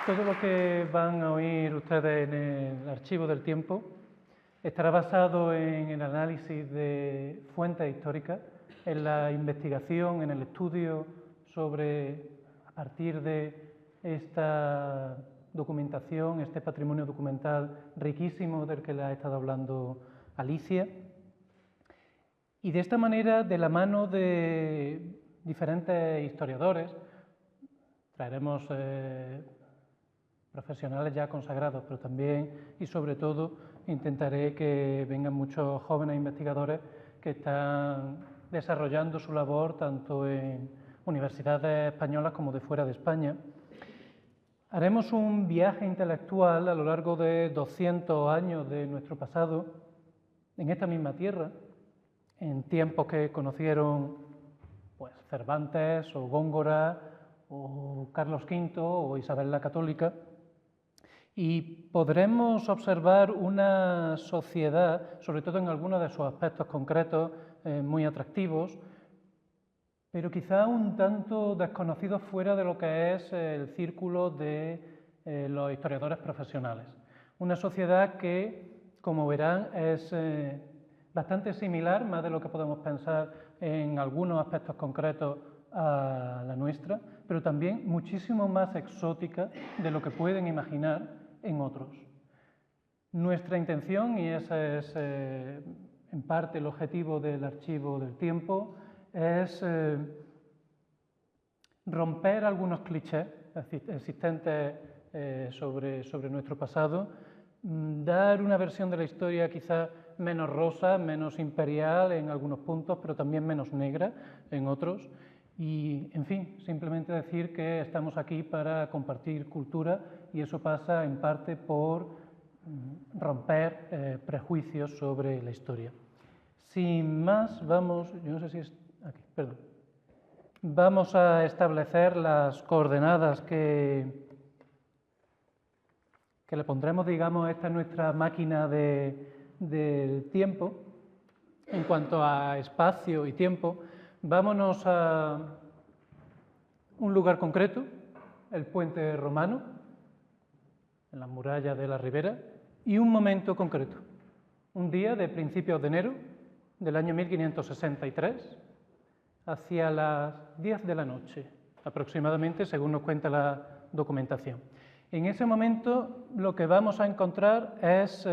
Todo lo que van a oír ustedes en el archivo del tiempo estará basado en el análisis de fuentes históricas, en la investigación, en el estudio sobre, a partir de esta documentación, este patrimonio documental riquísimo del que le ha estado hablando Alicia. Y de esta manera, de la mano de diferentes historiadores, traeremos profesionales ya consagrados, pero también y sobre todo intentaré que vengan muchos jóvenes investigadores que están desarrollando su labor tanto en universidades españolas como de fuera de España. Haremos un viaje intelectual a lo largo de 200 años de nuestro pasado en esta misma tierra, en tiempos que conocieron pues, Cervantes o Góngora o Carlos V o Isabel la Católica, y podremos observar una sociedad, sobre todo en algunos de sus aspectos concretos, muy atractivos, pero quizá un tanto desconocidos fuera de lo que es el círculo de los historiadores profesionales. Una sociedad que, como verán, es bastante similar, más de lo que podemos pensar en algunos aspectos concretos a la nuestra, pero también muchísimo más exótica de lo que pueden imaginar en otros. Nuestra intención, y ese es en parte el objetivo del archivo del tiempo, es romper algunos clichés existentes sobre nuestro pasado, dar una versión de la historia quizá menos rosa, menos imperial en algunos puntos, pero también menos negra en otros. Y, en fin, simplemente decir que estamos aquí para compartir cultura y eso pasa en parte por romper prejuicios sobre la historia. Sin más, vamos, yo no sé si es aquí, perdón. Vamos a establecer las coordenadas que le pondremos, digamos, esta es nuestra máquina del tiempo. En cuanto a espacio y tiempo, vámonos a un lugar concreto, el puente romano, en las murallas de la Ribera, y un momento concreto, un día de principios de enero del año 1563, hacia las 10 de la noche, aproximadamente, según nos cuenta la documentación. En ese momento lo que vamos a encontrar es,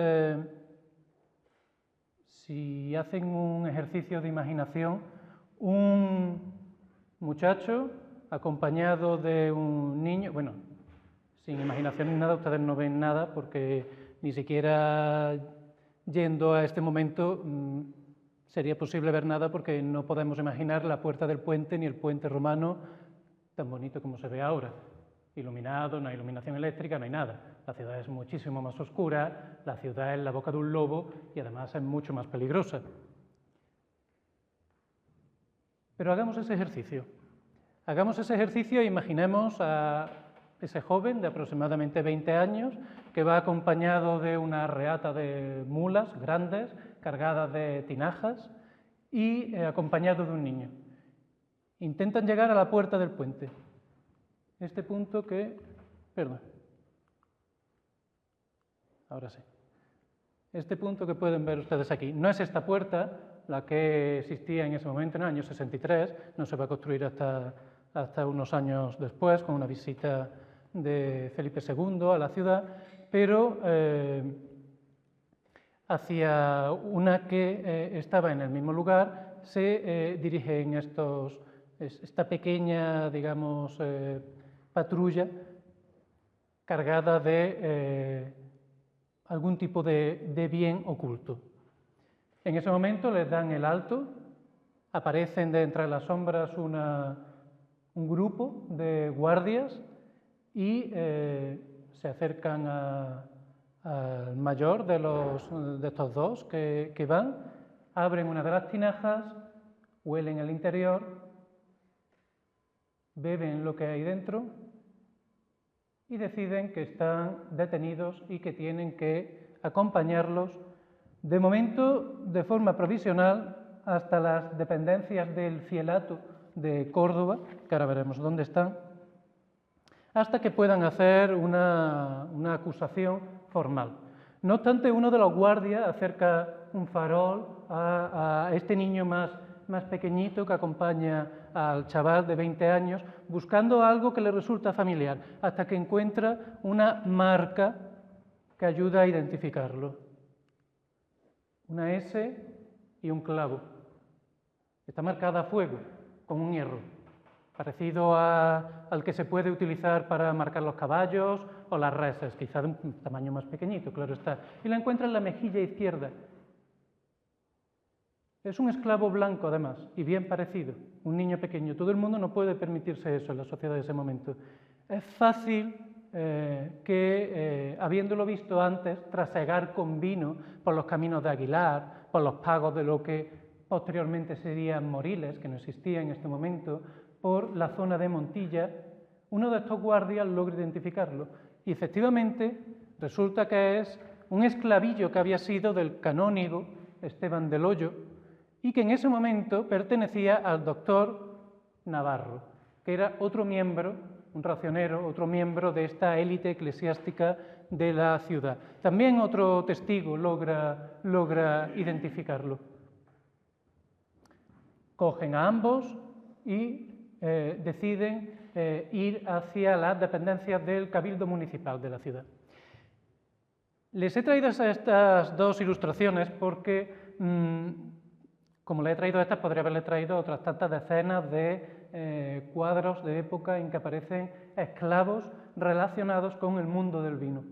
si hacen un ejercicio de imaginación, un muchacho acompañado de un niño, bueno, sin imaginación ni nada, ustedes no ven nada porque ni siquiera yendo a este momento sería posible ver nada porque no podemos imaginar la puerta del puente ni el puente romano tan bonito como se ve ahora. Iluminado, no hay iluminación eléctrica, no hay nada. La ciudad es muchísimo más oscura, la ciudad es la boca de un lobo y además es mucho más peligrosa. Pero hagamos ese ejercicio. Hagamos ese ejercicio e imaginemos a ese joven de aproximadamente 20 años que va acompañado de una reata de mulas grandes cargadas de tinajas y acompañado de un niño. Intentan llegar a la puerta del puente. Este punto que... Perdón. Ahora sí. Este punto que pueden ver ustedes aquí. No es esta puerta la que existía en ese momento, en el año 63, no se va a construir hasta unos años después, con una visita de Felipe II a la ciudad, pero hacia una que estaba en el mismo lugar se dirigen esta pequeña, digamos, patrulla cargada de algún tipo de bien oculto. En ese momento les dan el alto, aparecen de entre las sombras un grupo de guardias y se acercan al mayor de estos dos que van, abren una de las tinajas, huelen el interior, beben lo que hay dentro y deciden que están detenidos y que tienen que acompañarlos, de momento de forma provisional, hasta las dependencias del Fielato de Córdoba, que ahora veremos dónde están, hasta que puedan hacer una acusación formal. No obstante, uno de los guardias acerca un farol a este niño más pequeñito que acompaña al chaval de 20 años, buscando algo que le resulta familiar, hasta que encuentra una marca que ayuda a identificarlo. Una S y un clavo. Está marcada a fuego, con un hierro, parecido al que se puede utilizar para marcar los caballos o las reses, quizá de un tamaño más pequeñito, claro está. Y la encuentra en la mejilla izquierda. Es un esclavo blanco, además, y bien parecido, un niño pequeño. Todo el mundo no puede permitirse eso en la sociedad de ese momento. Es fácil que, habiéndolo visto antes, trasegar con vino por los caminos de Aguilar, por los pagos de lo que posteriormente serían Moriles, que no existía en este momento, por la zona de Montilla, uno de estos guardias logra identificarlo. Y efectivamente resulta que es un esclavillo que había sido del canónigo Esteban del Hoyo, y que en ese momento pertenecía al doctor Navarro, que era otro miembro, un racionero, otro miembro de esta élite eclesiástica de la ciudad. También otro testigo logra identificarlo. Cogen a ambos y deciden ir hacia las dependencias del Cabildo Municipal de la ciudad. Les he traído estas dos ilustraciones porque como le he traído estas, podría haberle traído otras tantas decenas de cuadros de época en que aparecen esclavos relacionados con el mundo del vino.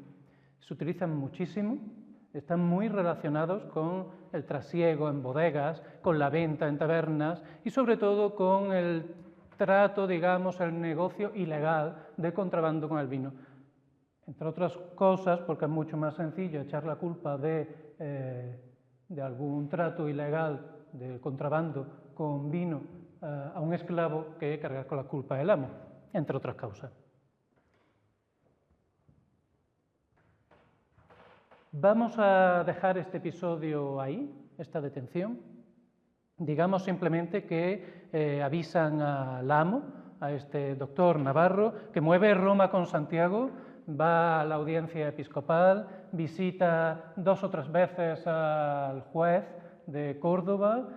Se utilizan muchísimo, están muy relacionados con el trasiego en bodegas, con la venta en tabernas y sobre todo con el trato, digamos, el negocio ilegal de contrabando con el vino. Entre otras cosas, porque es mucho más sencillo echar la culpa de algún trato ilegal del contrabando con vino a un esclavo que cargar con la culpa del amo, entre otras causas. Vamos a dejar este episodio ahí, esta detención. Digamos simplemente que avisan al amo, a este doctor Navarro, que mueve Roma con Santiago, va a la audiencia episcopal, visita 2 o 3 veces al juez de Córdoba,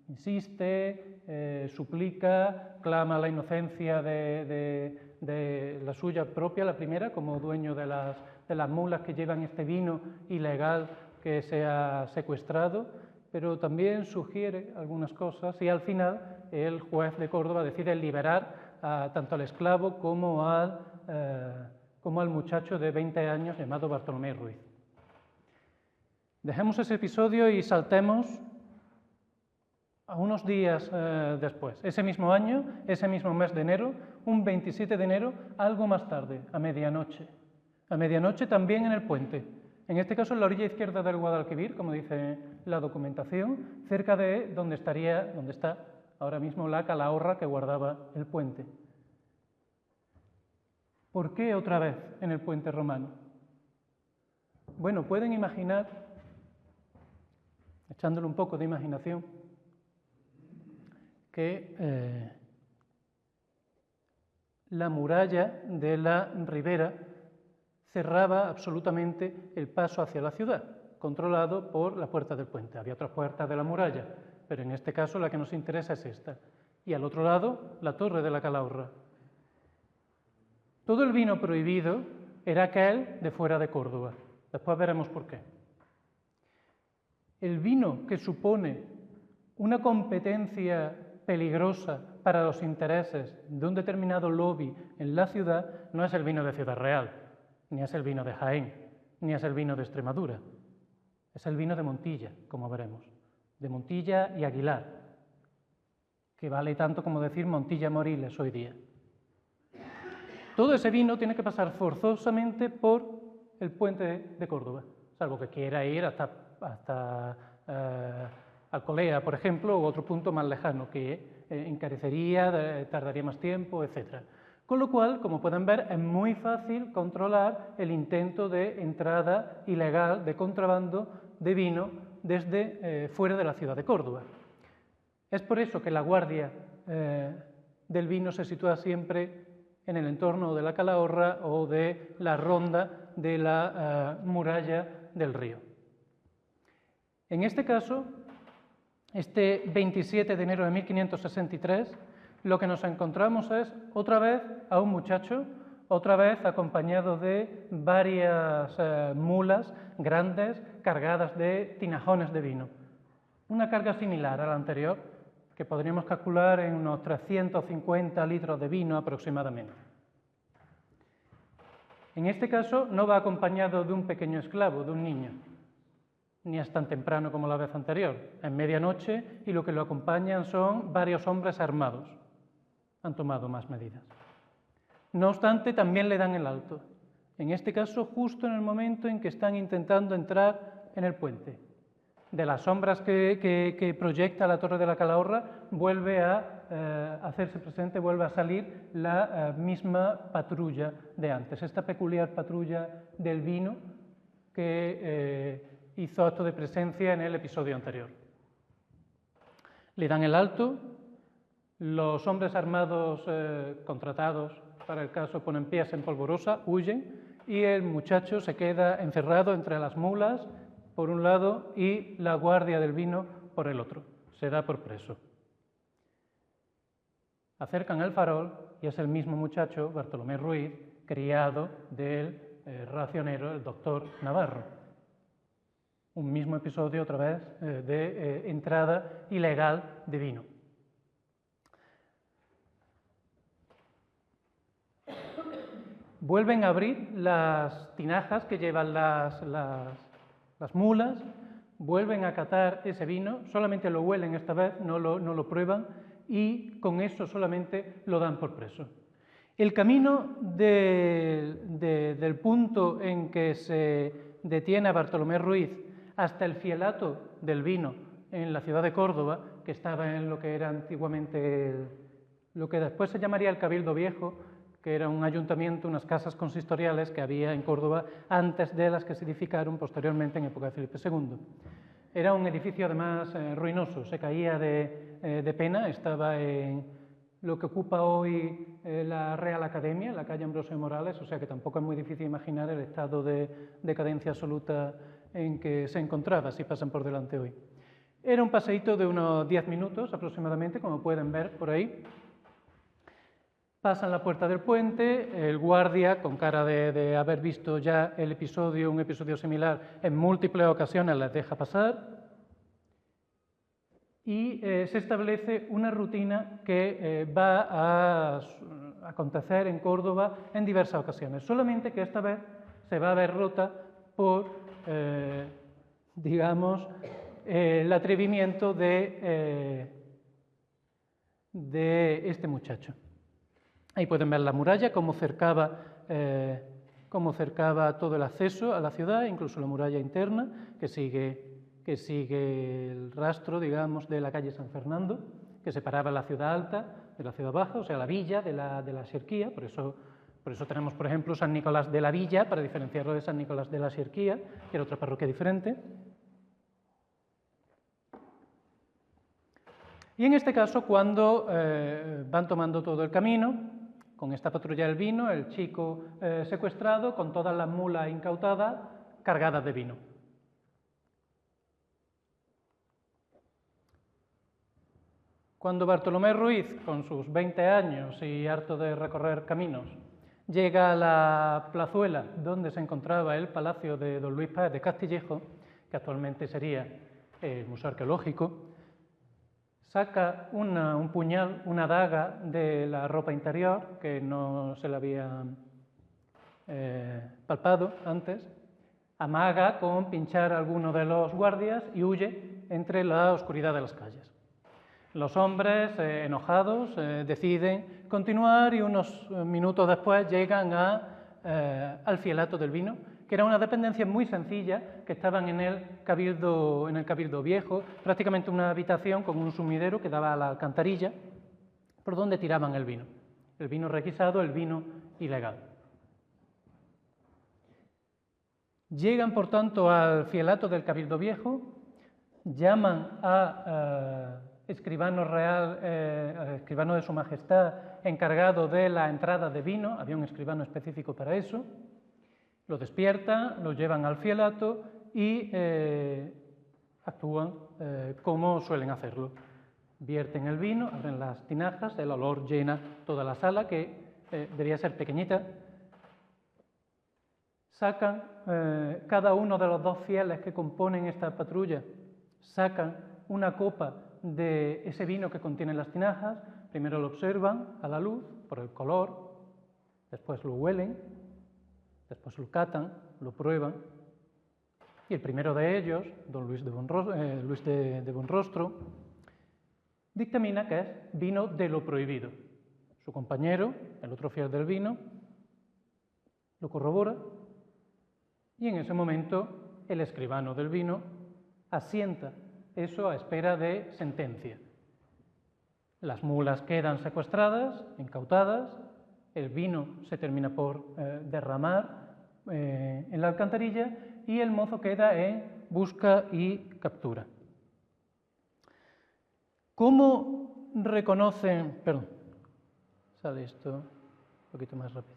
insiste, suplica, clama la inocencia de la suya propia, la primera, como dueño de las mulas que llevan este vino ilegal que se ha secuestrado, pero también sugiere algunas cosas y al final el juez de Córdoba decide liberar tanto al esclavo como al muchacho de 20 años llamado Bartolomé Ruiz. Dejemos ese episodio y saltemos a unos días después. Ese mismo año, ese mismo mes de enero, un 27 de enero, algo más tarde, a medianoche. A medianoche también en el puente. En este caso en la orilla izquierda del Guadalquivir, como dice la documentación, cerca de donde está ahora mismo la calahorra que guardaba el puente. ¿Por qué otra vez en el puente romano? Bueno, pueden imaginar, echándole un poco de imaginación, que la muralla de la ribera cerraba absolutamente el paso hacia la ciudad, controlado por la puerta del puente. Había otras puertas de la muralla, pero en este caso la que nos interesa es esta. Y al otro lado, la torre de la Calahorra. Todo el vino prohibido era aquel de fuera de Córdoba. Después veremos por qué. El vino que supone una competencia peligrosa para los intereses de un determinado lobby en la ciudad no es el vino de Ciudad Real, ni es el vino de Jaén, ni es el vino de Extremadura. Es el vino de Montilla, como veremos, de Montilla y Aguilar, que vale tanto como decir Montilla-Moriles hoy día. Todo ese vino tiene que pasar forzosamente por el puente de Córdoba, salvo que quiera ir hasta Alcolea, por ejemplo, u otro punto más lejano que encarecería, tardaría más tiempo, etc. Con lo cual, como pueden ver, es muy fácil controlar el intento de entrada ilegal de contrabando de vino desde fuera de la ciudad de Córdoba. Es por eso que la guardia del vino se sitúa siempre en el entorno de la Calahorra o de la ronda de la muralla del río. En este caso, este 27 de enero de 1563, lo que nos encontramos es otra vez a un muchacho, otra vez acompañado de varias mulas grandes cargadas de tinajones de vino. Una carga similar a la anterior, que podríamos calcular en unos 350 litros de vino aproximadamente. En este caso no va acompañado de un pequeño esclavo, de un niño, ni es tan temprano como la vez anterior, es medianoche y lo que lo acompañan son varios hombres armados. Han tomado más medidas. No obstante, también le dan el alto, en este caso justo en el momento en que están intentando entrar en el puente. De las sombras que proyecta la Torre de la Calahorra vuelve a hacerse presente, vuelve a salir la misma patrulla de antes, esta peculiar patrulla del vino que hizo acto de presencia en el episodio anterior. Le dan el alto, los hombres armados contratados para el caso ponen pies en polvorosa, huyen y el muchacho se queda encerrado entre las mulas por un lado y la guardia del vino por el otro. Se da por preso. Acercan el farol y es el mismo muchacho, Bartolomé Ruiz, criado del racionero, el doctor Navarro. Un mismo episodio otra vez de entrada ilegal de vino. Vuelven a abrir las tinajas que llevan las mulas, vuelven a catar ese vino, solamente lo huelen esta vez, no lo prueban y con eso solamente lo dan por preso. El camino del punto en que se detiene a Bartolomé Ruiz hasta el fielato del vino en la ciudad de Córdoba, que estaba en lo que era antiguamente lo que después se llamaría el Cabildo Viejo, que era un ayuntamiento, unas casas consistoriales que había en Córdoba antes de las que se edificaron posteriormente en época de Felipe II. Era un edificio además ruinoso, se caía de pena, estaba en lo que ocupa hoy la Real Academia, la calle Ambrosio Morales, o sea que tampoco es muy difícil imaginar el estado de decadencia absoluta en que se encontraba, si pasan por delante hoy. Era un paseíto de unos 10 minutos aproximadamente, como pueden ver por ahí. Pasan la puerta del puente, el guardia, con cara de haber visto ya el episodio, un episodio similar, en múltiples ocasiones les deja pasar y se establece una rutina que va a acontecer en Córdoba en diversas ocasiones, solamente que esta vez se va a ver rota por, digamos, el atrevimiento de este muchacho. Ahí pueden ver la muralla, cómo cercaba todo el acceso a la ciudad, incluso la muralla interna, que sigue el rastro, digamos, de la calle San Fernando, que separaba la ciudad alta de la ciudad baja, o sea, la villa de la Sierquía. Por eso tenemos, por ejemplo, San Nicolás de la Villa, para diferenciarlo de San Nicolás de la Sierquía, que era otra parroquia diferente. Y en este caso, cuando van tomando todo el camino, con esta patrulla del vino, el chico secuestrado, con todas las mulas incautadas, cargadas de vino. Cuando Bartolomé Ruiz, con sus 20 años y harto de recorrer caminos, llega a la plazuela donde se encontraba el palacio de don Luis Páez de Castillejo, que actualmente sería el Museo Arqueológico, saca un puñal, una daga de la ropa interior, que no se la había palpado antes, amaga con pinchar a alguno de los guardias y huye entre la oscuridad de las calles. Los hombres, enojados, deciden continuar y unos minutos después llegan al fielato del vino, que era una dependencia muy sencilla, que estaban en el Cabildo Viejo, prácticamente una habitación con un sumidero que daba a la alcantarilla, por donde tiraban el vino requisado, el vino ilegal. Llegan, por tanto, al fielato del Cabildo Viejo, llaman a escribano real, escribano de su majestad, encargado de la entrada de vino, había un escribano específico para eso, lo despiertan, lo llevan al fielato y actúan como suelen hacerlo. Vierten el vino, abren las tinajas, el olor llena toda la sala, que debía ser pequeñita. Sacan, cada uno de los 2 fieles que componen esta patrulla, sacan una copa de ese vino que contienen las tinajas, primero lo observan a la luz, por el color, después lo huelen, después lo catan, lo prueban, y el primero de ellos, don Luis de Buenrostro, dictamina que es vino de lo prohibido. Su compañero, el otro fiel del vino, lo corrobora, y en ese momento el escribano del vino asienta eso a espera de sentencia. Las mulas quedan secuestradas, incautadas, el vino se termina por derramar en la alcantarilla y el mozo queda en busca y captura. ¿Cómo reconocen? Perdón, sale esto un poquito más rápido.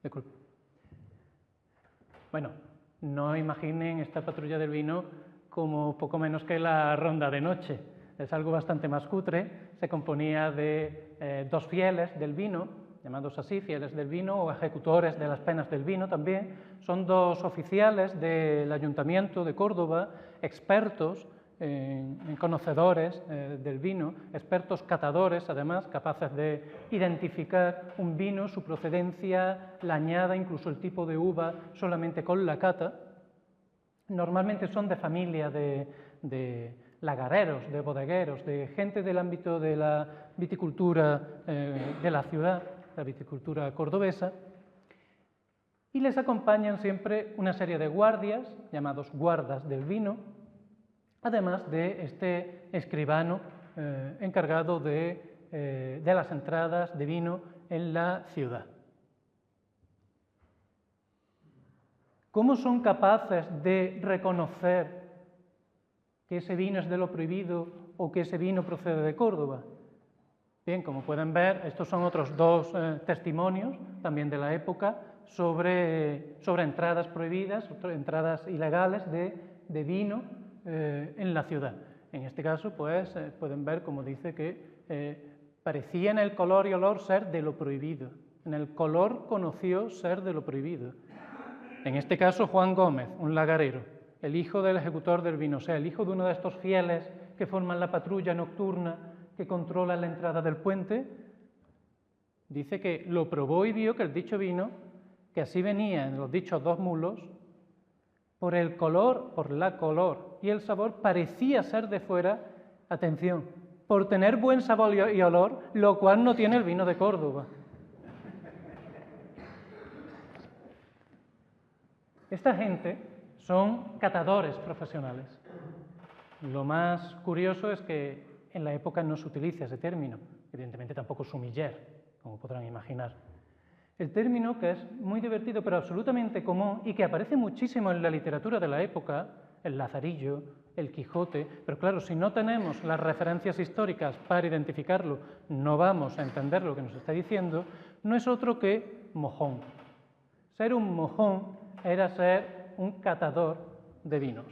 Disculpe. Bueno, no imaginen esta patrulla del vino como poco menos que la ronda de noche. Es algo bastante más cutre. Se componía de 2 fieles del vino, llamados así, fieles del vino o ejecutores de las penas del vino también. Son 2 oficiales del Ayuntamiento de Córdoba, expertos en conocedores del vino, expertos catadores, además, capaces de identificar un vino, su procedencia, la añada, incluso el tipo de uva, solamente con la cata. Normalmente son de familia de lagareros, de bodegueros, de gente del ámbito de la viticultura de la ciudad, la viticultura cordobesa, y les acompañan siempre una serie de guardias, llamados guardas del vino, además de este escribano encargado de las entradas de vino en la ciudad. ¿Cómo son capaces de reconocer que ese vino es de lo prohibido o que ese vino procede de Córdoba? Bien, como pueden ver, estos son otros 2 testimonios, también de la época, sobre entradas prohibidas, entradas ilegales de vino en la ciudad. En este caso, pues, pueden ver, como dice, que parecía en el color y olor ser de lo prohibido. En el color conoció ser de lo prohibido. En este caso, Juan Gómez, un lagarero, el hijo del ejecutor del vino, o sea, el hijo de uno de estos fieles que forman la patrulla nocturna que controla la entrada del puente, dice que lo probó y vio que el dicho vino, que así venía en los dichos 2 mulos, por el color, por la color y el sabor, parecía ser de fuera, atención, por tener buen sabor y olor, lo cual no tiene el vino de Córdoba. Esta gente son catadores profesionales. Lo más curioso es que en la época no se utiliza ese término, evidentemente tampoco sommelier, como podrán imaginar. El término, que es muy divertido pero absolutamente común y que aparece muchísimo en la literatura de la época, el Lazarillo, el Quijote, pero claro, si no tenemos las referencias históricas para identificarlo, no vamos a entender lo que nos está diciendo, no es otro que mojón. Ser un mojón era ser un catador de vinos.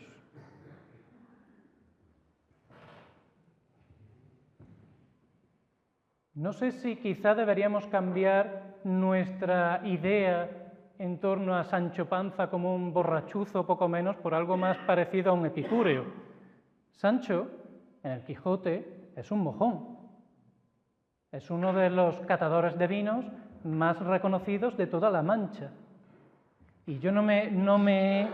No sé si quizá deberíamos cambiar nuestra idea en torno a Sancho Panza como un borrachuzo poco menos por algo más parecido a un epicúreo. Sancho, en el Quijote, es un mojón. Es uno de los catadores de vinos más reconocidos de toda la Mancha. Y yo no he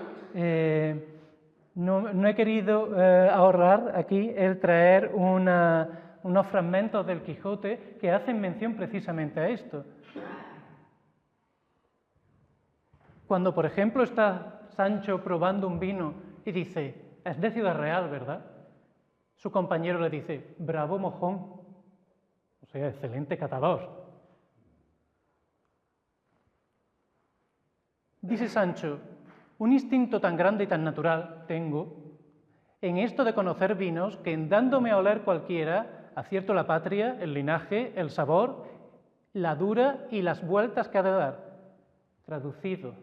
querido ahorrar aquí el traer unos fragmentos del Quijote que hacen mención precisamente a esto. Cuando, por ejemplo, está Sancho probando un vino y dice, es de Ciudad Real, ¿verdad? Su compañero le dice, bravo mojón, o sea, excelente catador. Dice Sancho, un instinto tan grande y tan natural tengo en esto de conocer vinos que en dándome a oler cualquiera acierto la patria, el linaje, el sabor, la dura y las vueltas que ha de dar. Traducido.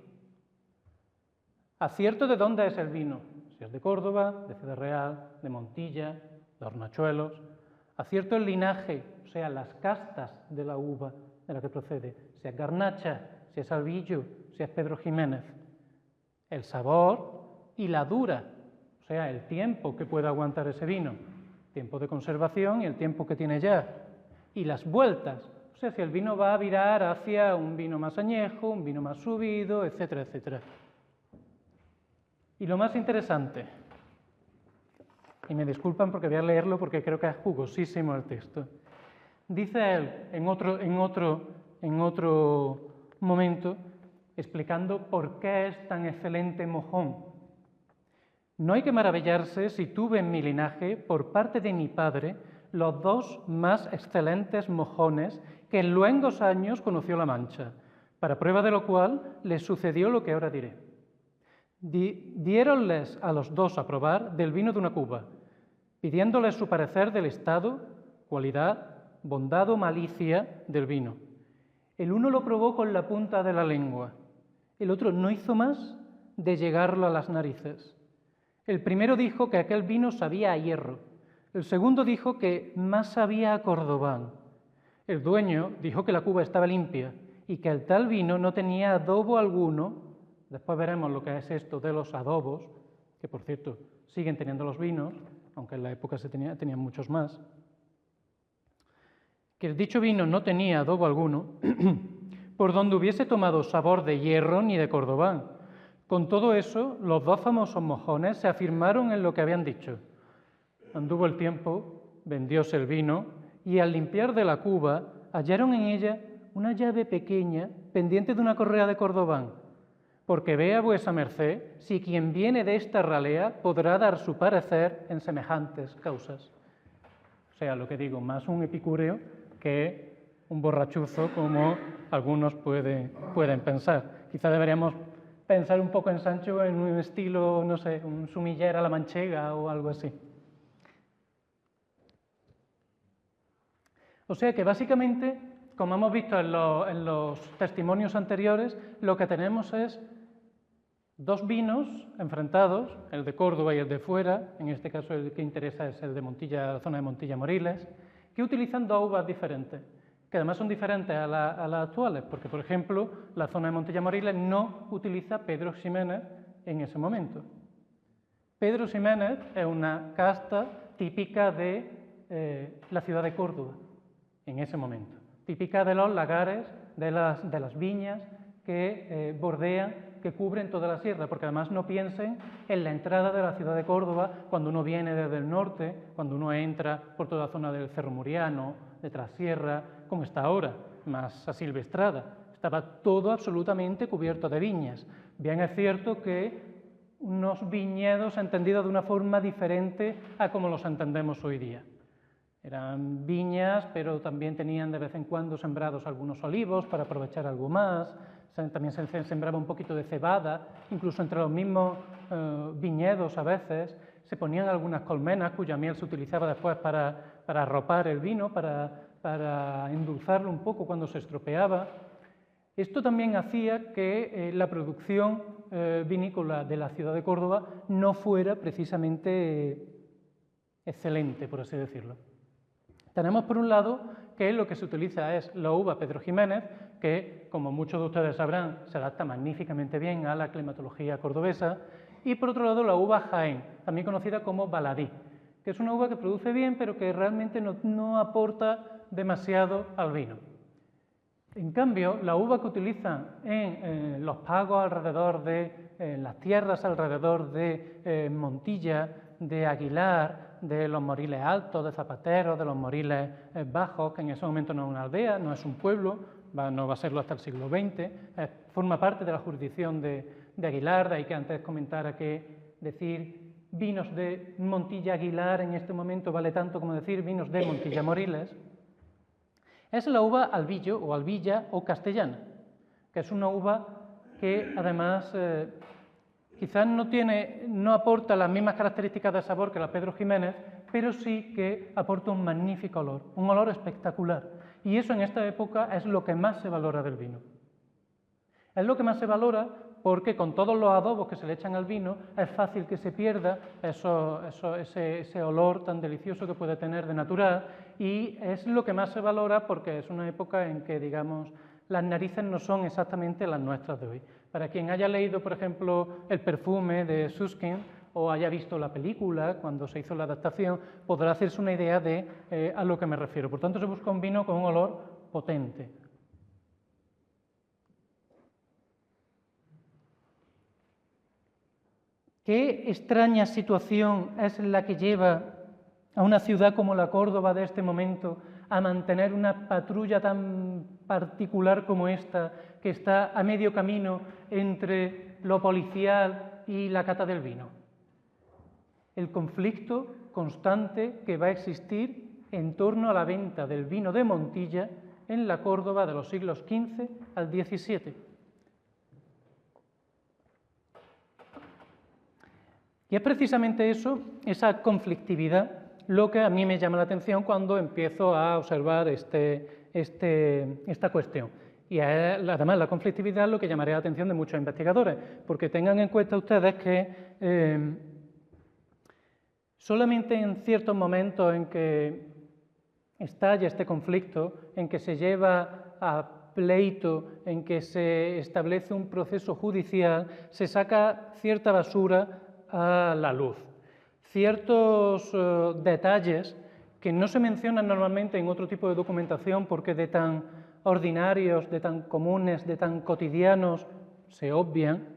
Acierto de dónde es el vino, si es de Córdoba, de Ciudad Real, de Montilla, de Hornachuelos. Acierto el linaje, o sea, las castas de la uva de la que procede, si es Garnacha, si es Albillo, si es Pedro Ximénez. El sabor y la dura, o sea, el tiempo que puede aguantar ese vino, tiempo de conservación y el tiempo que tiene ya. Y las vueltas, o sea, si el vino va a virar hacia un vino más añejo, un vino más subido, etcétera, etcétera. Y lo más interesante, y me disculpan porque voy a leerlo porque creo que es jugosísimo el texto. Dice él en otro momento, explicando por qué es tan excelente mojón. No hay que maravillarse si tuve en mi linaje, por parte de mi padre, los dos más excelentes mojones que en luengos años conoció la Mancha, para prueba de lo cual les sucedió lo que ahora diré. Diéronles a los dos a probar del vino de una cuba, pidiéndoles su parecer del estado, cualidad, bondad o malicia del vino. El uno lo probó con la punta de la lengua, el otro no hizo más de llegarlo a las narices. El primero dijo que aquel vino sabía a hierro, el segundo dijo que más sabía a cordobán. El dueño dijo que la cuba estaba limpia y que el tal vino no tenía adobo alguno. Después veremos lo que es esto de los adobos, que por cierto siguen teniendo los vinos, aunque en la época tenían muchos más. Que el dicho vino no tenía adobo alguno, por donde hubiese tomado sabor de hierro ni de cordobán. Con todo eso, los dos famosos mojones se afirmaron en lo que habían dicho. Anduvo el tiempo, vendióse el vino, y al limpiar de la cuba, hallaron en ella una llave pequeña pendiente de una correa de cordobán, porque vea vuesa merced si quien viene de esta ralea podrá dar su parecer en semejantes causas. O sea, lo que digo, más un epicúreo que un borrachuzo, como algunos pueden pensar. Quizá deberíamos pensar un poco en Sancho en un estilo, no sé, un sumiller a la manchega o algo así. O sea que básicamente, como hemos visto en los testimonios anteriores, lo que tenemos es dos vinos enfrentados, el de Córdoba y el de fuera, en este caso el que interesa es el de Montilla, la zona de Montilla-Moriles, que utilizan dos uvas diferentes, que además son diferentes a las actuales, porque por ejemplo la zona de Montilla-Moriles no utiliza Pedro Ximénez en ese momento. Pedro Ximénez es una casta típica de la ciudad de Córdoba, en ese momento, típica de los lagares, de las viñas que bordean, que cubren toda la sierra, porque además no piensen en la entrada de la ciudad de Córdoba cuando uno viene desde el norte, cuando uno entra por toda la zona del Cerro Muriano, de Trasierra, como está ahora, más asilvestrada. Estaba todo absolutamente cubierto de viñas. Bien es cierto que unos viñedos entendidos de una forma diferente a como los entendemos hoy día. Eran viñas, pero también tenían de vez en cuando sembrados algunos olivos para aprovechar algo más. También se sembraba un poquito de cebada, incluso entre los mismos viñedos a veces se ponían algunas colmenas cuya miel se utilizaba después para arropar el vino, para endulzarlo un poco cuando se estropeaba. Esto también hacía que la producción vinícola de la ciudad de Córdoba no fuera precisamente excelente, por así decirlo. Tenemos por un lado que lo que se utiliza es la uva Pedro Ximénez, que como muchos de ustedes sabrán se adapta magníficamente bien a la climatología cordobesa, y por otro lado la uva Jaén, también conocida como baladí, que es una uva que produce bien pero que realmente no aporta demasiado al vino. En cambio, la uva que utilizan en los pagos alrededor en las tierras alrededor de Montilla, de Aguilar, de los Moriles Altos, de Zapateros, de los Moriles Bajos, que en ese momento no es una aldea, no es un pueblo, no va a serlo hasta el siglo XX, forma parte de la jurisdicción de Aguilar, de ahí que antes comentara que decir vinos de Montilla Aguilar en este momento vale tanto como decir vinos de Montilla Moriles. Es la uva albillo o albilla o castellana, que es una uva que además quizás no aporta las mismas características de sabor que la Pedro Ximénez, pero sí que aporta un magnífico olor, un olor espectacular. Y eso en esta época es lo que más se valora del vino. Es lo que más se valora porque con todos los adobos que se le echan al vino es fácil que se pierda ese olor tan delicioso que puede tener de natural, y es lo que más se valora porque es una época en que, digamos, las narices no son exactamente las nuestras de hoy. Para quien haya leído, por ejemplo, El perfume de Susskind o haya visto la película cuando se hizo la adaptación, podrá hacerse una idea de a lo que me refiero. Por tanto, se busca un vino con un olor potente. ¿Qué extraña situación es la que lleva a una ciudad como la Córdoba de este momento a mantener una patrulla tan particular como esta, que está a medio camino entre lo policial y la cata del vino? El conflicto constante que va a existir en torno a la venta del vino de Montilla en la Córdoba de los siglos XV al XVII. Y es precisamente eso, esa conflictividad, lo que a mí me llama la atención cuando empiezo a observar esta cuestión. Y además la conflictividad es lo que llamaría la atención de muchos investigadores, porque tengan en cuenta ustedes que solamente en ciertos momentos en que estalla este conflicto, en que se lleva a pleito, en que se establece un proceso judicial, se saca cierta basura a la luz. Ciertos detalles que no se mencionan normalmente en otro tipo de documentación porque de tan ordinarios, de tan comunes, de tan cotidianos, se obvian,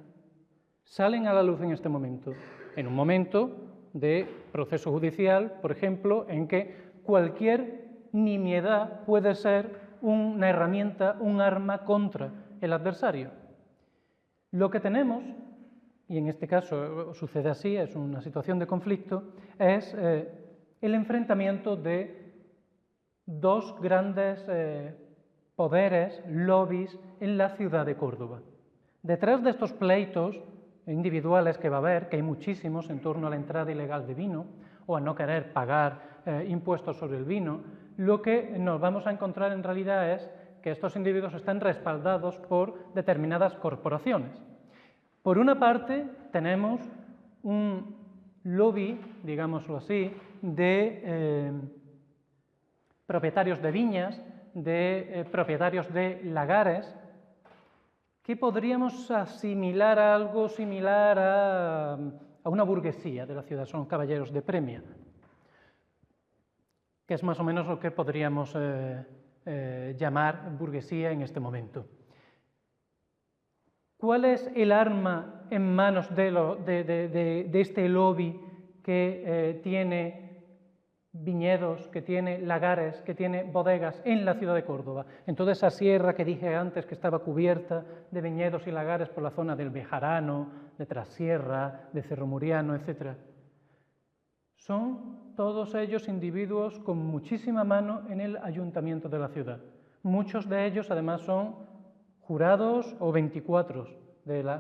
salen a la luz en este momento. En un momento de proceso judicial, por ejemplo, en que cualquier nimiedad puede ser una herramienta, un arma contra el adversario. Lo que tenemos, y en este caso sucede así, es una situación de conflicto, es el enfrentamiento de dos grandes poderes, lobbies, en la ciudad de Córdoba. Detrás de estos pleitos individuales que va a haber, que hay muchísimos en torno a la entrada ilegal de vino o a no querer pagar impuestos sobre el vino, lo que nos vamos a encontrar en realidad es que estos individuos están respaldados por determinadas corporaciones. Por una parte, tenemos un lobby, digámoslo así, de propietarios de viñas, de propietarios de lagares, que podríamos asimilar a algo similar a una burguesía de la ciudad, son caballeros de premia, que es más o menos lo que podríamos llamar burguesía en este momento. ¿Cuál es el arma en manos de este lobby que tiene viñedos, que tiene lagares, que tiene bodegas en la ciudad de Córdoba? En toda esa sierra que dije antes que estaba cubierta de viñedos y lagares por la zona del Bejarano, de Trasierra, de Cerro Muriano, etc. Son todos ellos individuos con muchísima mano en el ayuntamiento de la ciudad. Muchos de ellos además son jurados o 24,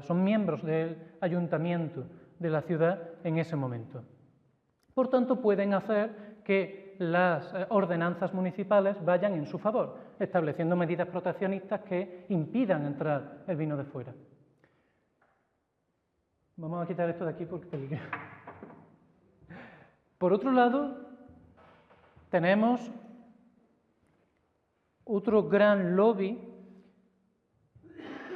son miembros del ayuntamiento de la ciudad en ese momento. Por tanto, pueden hacer que las ordenanzas municipales vayan en su favor, estableciendo medidas proteccionistas que impidan entrar el vino de fuera. Vamos a quitar esto de aquí porque peligra. Por otro lado, tenemos otro gran lobby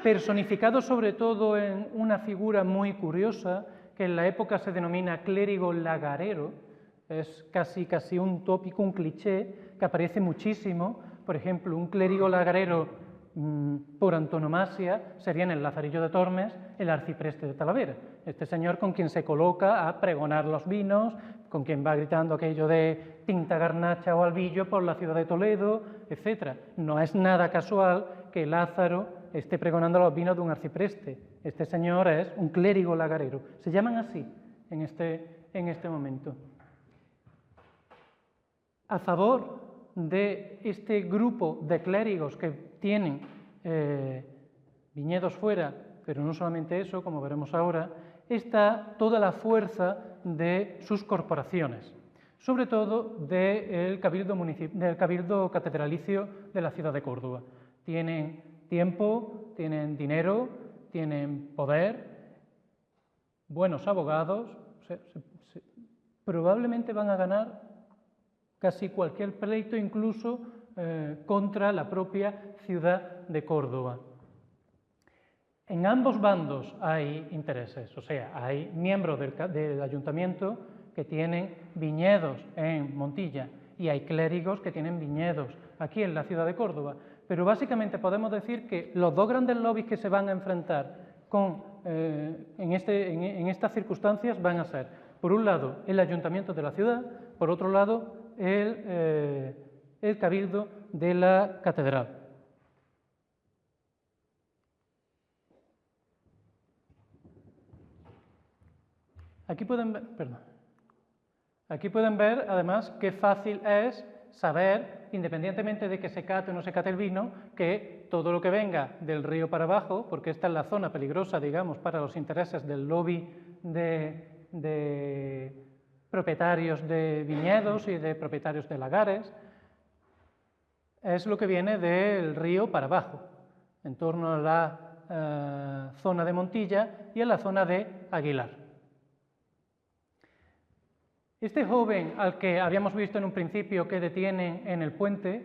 personificado sobre todo en una figura muy curiosa que en la época se denomina clérigo lagarero. Es casi un tópico, un cliché que aparece muchísimo. Por ejemplo, un clérigo lagarero por antonomasia sería en el Lazarillo de Tormes el arcipreste de Talavera, este señor con quien se coloca a pregonar los vinos, con quien va gritando aquello de tinta garnacha o albillo por la ciudad de Toledo, etc. No es nada casual que Lázaro esté pregonando los vinos de un arcipreste. Este señor es un clérigo lagarero. Se llaman así en este momento. A favor de este grupo de clérigos que tienen viñedos fuera, pero no solamente eso, como veremos ahora, está toda la fuerza de sus corporaciones. sobre todo del Cabildo Catedralicio de la ciudad de Córdoba. Tienen tiempo, tienen dinero, tienen poder, buenos abogados, probablemente van a ganar casi cualquier pleito, incluso contra la propia ciudad de Córdoba. En ambos bandos hay intereses, o sea, hay miembros del ayuntamiento que tienen viñedos en Montilla y hay clérigos que tienen viñedos aquí en la ciudad de Córdoba. Pero básicamente podemos decir que los dos grandes lobbies que se van a enfrentar en estas circunstancias van a ser, por un lado, el ayuntamiento de la ciudad, por otro lado, el cabildo de la catedral. Aquí pueden ver, además, qué fácil es saber, independientemente de que se cate o no se cate el vino, que todo lo que venga del río para abajo, porque esta es la zona peligrosa, digamos, para los intereses del lobby de propietarios de viñedos y de propietarios de lagares, es lo que viene del río para abajo, en torno a la zona de Montilla y a la zona de Aguilar. Este joven al que habíamos visto en un principio que detienen en el puente,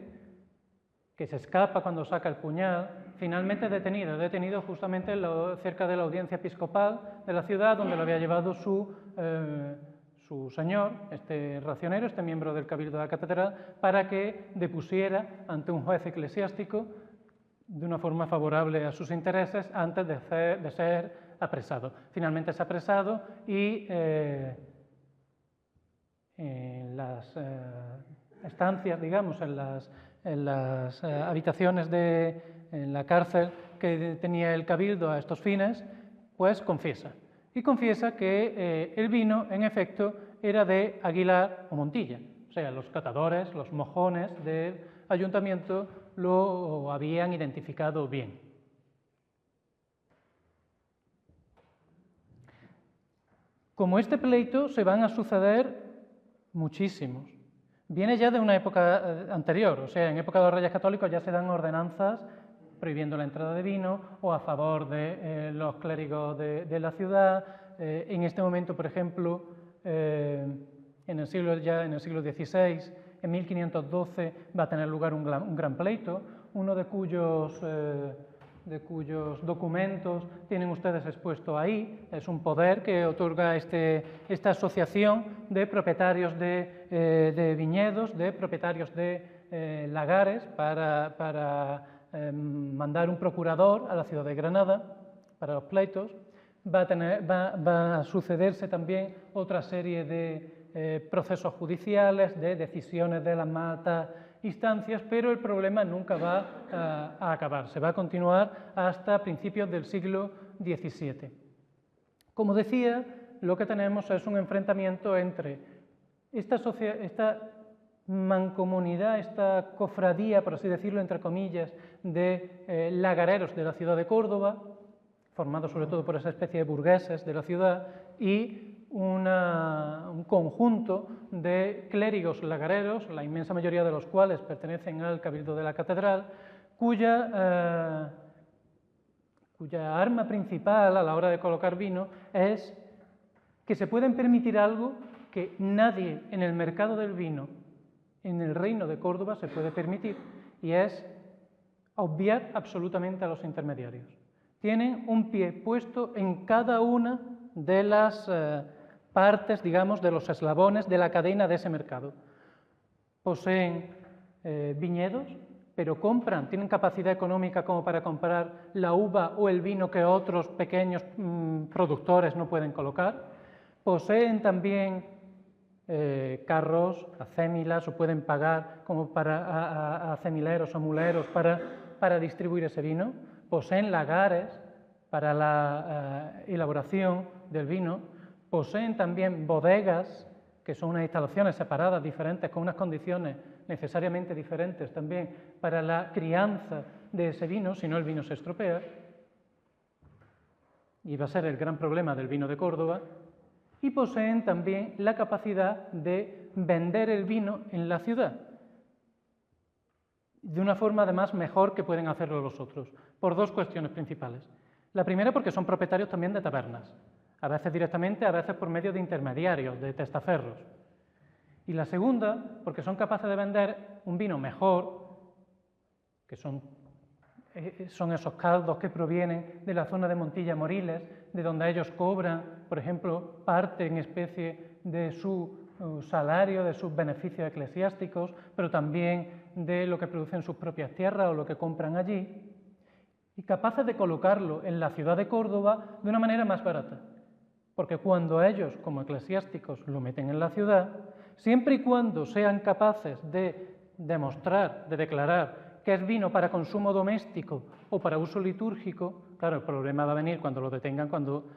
que se escapa cuando saca el puñal, finalmente detenido justamente cerca de la audiencia episcopal de la ciudad, donde lo había llevado su señor, este racionero, este miembro del cabildo de la catedral, para que depusiera ante un juez eclesiástico de una forma favorable a sus intereses antes de ser apresado. Finalmente es apresado y en las estancias, digamos, en las habitaciones en la cárcel que tenía el cabildo a estos fines, pues confiesa. Y confiesa que el vino, en efecto, era de Aguilar o Montilla. O sea, los catadores, los mojones del ayuntamiento lo habían identificado bien. Como este pleito se van a suceder muchísimos. Viene ya de una época anterior, o sea, en época de los Reyes Católicos ya se dan ordenanzas prohibiendo la entrada de vino o a favor de los clérigos de la ciudad. En este momento, por ejemplo, en el siglo XVI, en 1512, va a tener lugar un gran pleito, uno de cuyos documentos tienen ustedes expuesto ahí. Es un poder que otorga esta asociación de propietarios de viñedos, de propietarios de lagares, para mandar un procurador a la ciudad de Granada para los pleitos. Va a sucederse también otra serie de procesos judiciales, de decisiones de las más altas instancias, pero el problema nunca va a acabar, se va a continuar hasta principios del siglo XVII. Como decía, lo que tenemos es un enfrentamiento entre esta mancomunidad, esta cofradía, por así decirlo, entre comillas, de lagareros de la ciudad de Córdoba, formados sobre todo por esa especie de burgueses de la ciudad, y un conjunto de clérigos lagareros, la inmensa mayoría de los cuales pertenecen al cabildo de la catedral, cuya arma principal a la hora de colocar vino es que se pueden permitir algo que nadie en el mercado del vino en el reino de Córdoba se puede permitir, y es obviar absolutamente a los intermediarios. Tienen un pie puesto en cada una de las partes, digamos, de los eslabones de la cadena de ese mercado. Poseen viñedos, pero tienen capacidad económica como para comprar la uva o el vino que otros pequeños productores no pueden colocar. Poseen también carros, acémilas, o pueden pagar como para acemileros o muleros para distribuir ese vino. Poseen lagares para la elaboración del vino. Poseen también bodegas, que son unas instalaciones separadas, diferentes, con unas condiciones necesariamente diferentes también para la crianza de ese vino, si no el vino se estropea. Y va a ser el gran problema del vino de Córdoba. y poseen también la capacidad de vender el vino en la ciudad, de una forma además mejor que pueden hacerlo los otros, por dos cuestiones principales. La primera porque son propietarios también de tabernas, a veces directamente, a veces por medio de intermediarios, de testaferros. Y la segunda porque son capaces de vender un vino mejor, que son esos caldos que provienen de la zona de Montilla-Moriles, de donde ellos cobran, por ejemplo, parte en especie de su salario, de sus beneficios eclesiásticos, pero también de lo que producen sus propias tierras o lo que compran allí, y capaces de colocarlo en la ciudad de Córdoba de una manera más barata. Porque cuando ellos, como eclesiásticos, lo meten en la ciudad, siempre y cuando sean capaces de demostrar, de declarar que es vino para consumo doméstico o para uso litúrgico, claro, el problema va a venir cuando lo detengan, cuando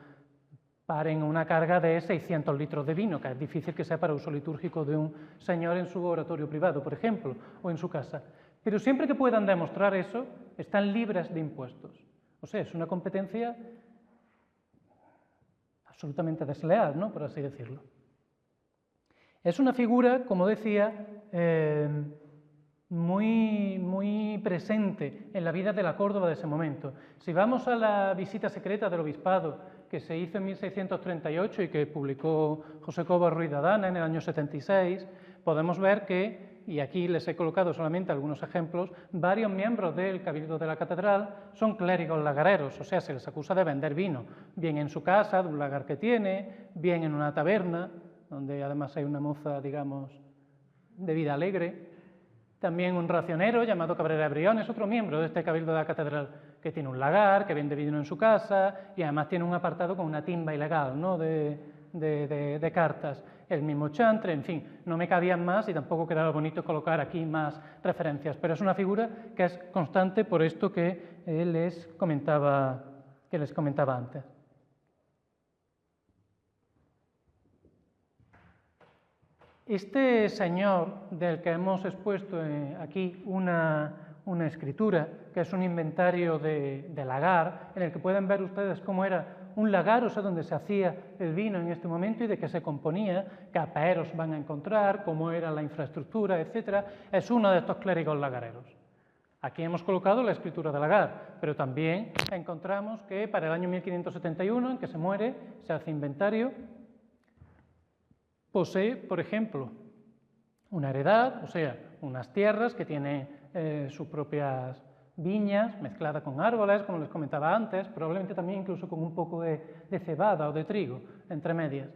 paren una carga de 600 litros de vino, que es difícil que sea para uso litúrgico de un señor en su oratorio privado, por ejemplo, o en su casa. Pero siempre que puedan demostrar eso, están libres de impuestos. O sea, es una competencia absolutamente desleal, ¿no?, por así decirlo. Es una figura, como decía, muy presente en la vida de la Córdoba de ese momento. Si vamos a la visita secreta del obispado que se hizo en 1638 y que publicó José Cobos Ruiz de Adana en el año 76, podemos ver que, y aquí les he colocado solamente algunos ejemplos, varios miembros del Cabildo de la Catedral son clérigos lagareros, o sea, se les acusa de vender vino, bien en su casa, de un lagar que tiene, bien en una taberna, donde además hay una moza, digamos, de vida alegre. También un racionero llamado Cabrera de Brión es otro miembro de este Cabildo de la Catedral, que tiene un lagar, que vende vino en su casa y además tiene un apartado con una timba ilegal, ¿no?, de cartas. El mismo Chantre, en fin, no me cabían más y tampoco quedaba bonito colocar aquí más referencias, pero es una figura que es constante por esto que les comentaba antes. Este señor del que hemos expuesto aquí una escritura, que es un inventario de lagar, en el que pueden ver ustedes cómo era un lagar, o sea, donde se hacía el vino en este momento y de qué se componía, qué aperos van a encontrar, cómo era la infraestructura, etc. Es uno de estos clérigos lagareros. Aquí hemos colocado la escritura de lagar, pero también encontramos que para el año 1571, en que se muere, se hace inventario. Posee, por ejemplo, una heredad, o sea, unas tierras que tienen sus propias viñas mezcladas con árboles, como les comentaba antes, probablemente también incluso con un poco de cebada o de trigo entre medias.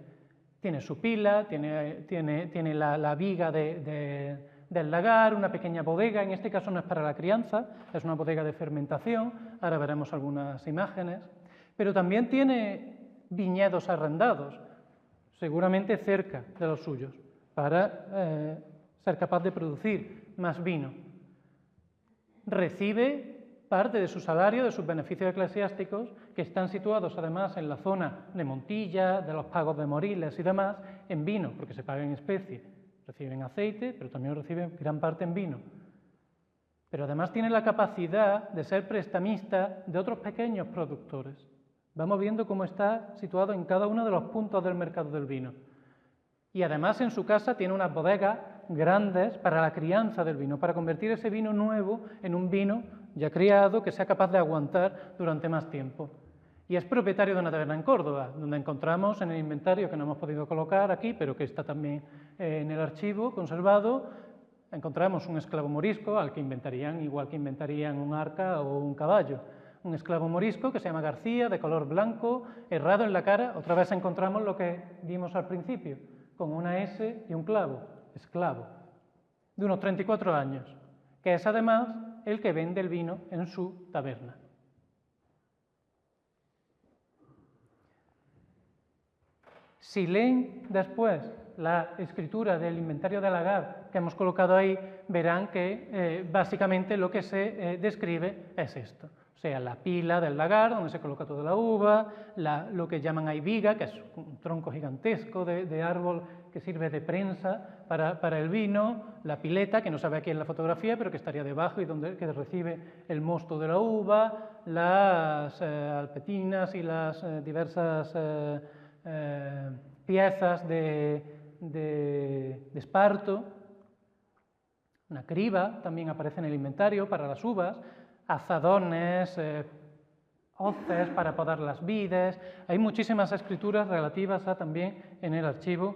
Tiene su pila, tiene la viga del lagar, una pequeña bodega, en este caso no es para la crianza, es una bodega de fermentación, ahora veremos algunas imágenes, pero también tiene viñedos arrendados, seguramente cerca de los suyos, para ser capaz de producir más vino. Recibe parte de su salario, de sus beneficios eclesiásticos, que están situados además en la zona de Montilla, de los pagos de Moriles y demás, en vino, porque se paga en especie. Reciben aceite, pero también reciben gran parte en vino. Pero además tiene la capacidad de ser prestamista de otros pequeños productores. Vamos viendo cómo está situado en cada uno de los puntos del mercado del vino. Y además en su casa tiene unas bodegas grandes para la crianza del vino, para convertir ese vino nuevo en un vino ya criado que sea capaz de aguantar durante más tiempo. Y es propietario de una taberna en Córdoba, donde encontramos en el inventario, que no hemos podido colocar aquí, pero que está también en el archivo conservado, encontramos un esclavo morisco al que inventarían, igual que inventarían un arca o un caballo. Un esclavo morisco que se llama García, de color blanco, herrado en la cara. Otra vez encontramos lo que vimos al principio, con una S y un clavo, esclavo, de unos 34 años, que es además el que vende el vino en su taberna. Si leen después la escritura del inventario de lagar que hemos colocado ahí, verán que básicamente lo que se describe es esto. O sea, la pila del lagar, donde se coloca toda la uva, lo que llaman ahí viga, que es un tronco gigantesco de árbol que sirve de prensa para el vino, la pileta, que no se ve aquí en la fotografía, pero que estaría debajo y que recibe el mosto de la uva, las alpetinas y las diversas piezas de esparto, una criba también aparece en el inventario para las uvas, azadones, hoces para podar las vides. Hay muchísimas escrituras relativas también en el archivo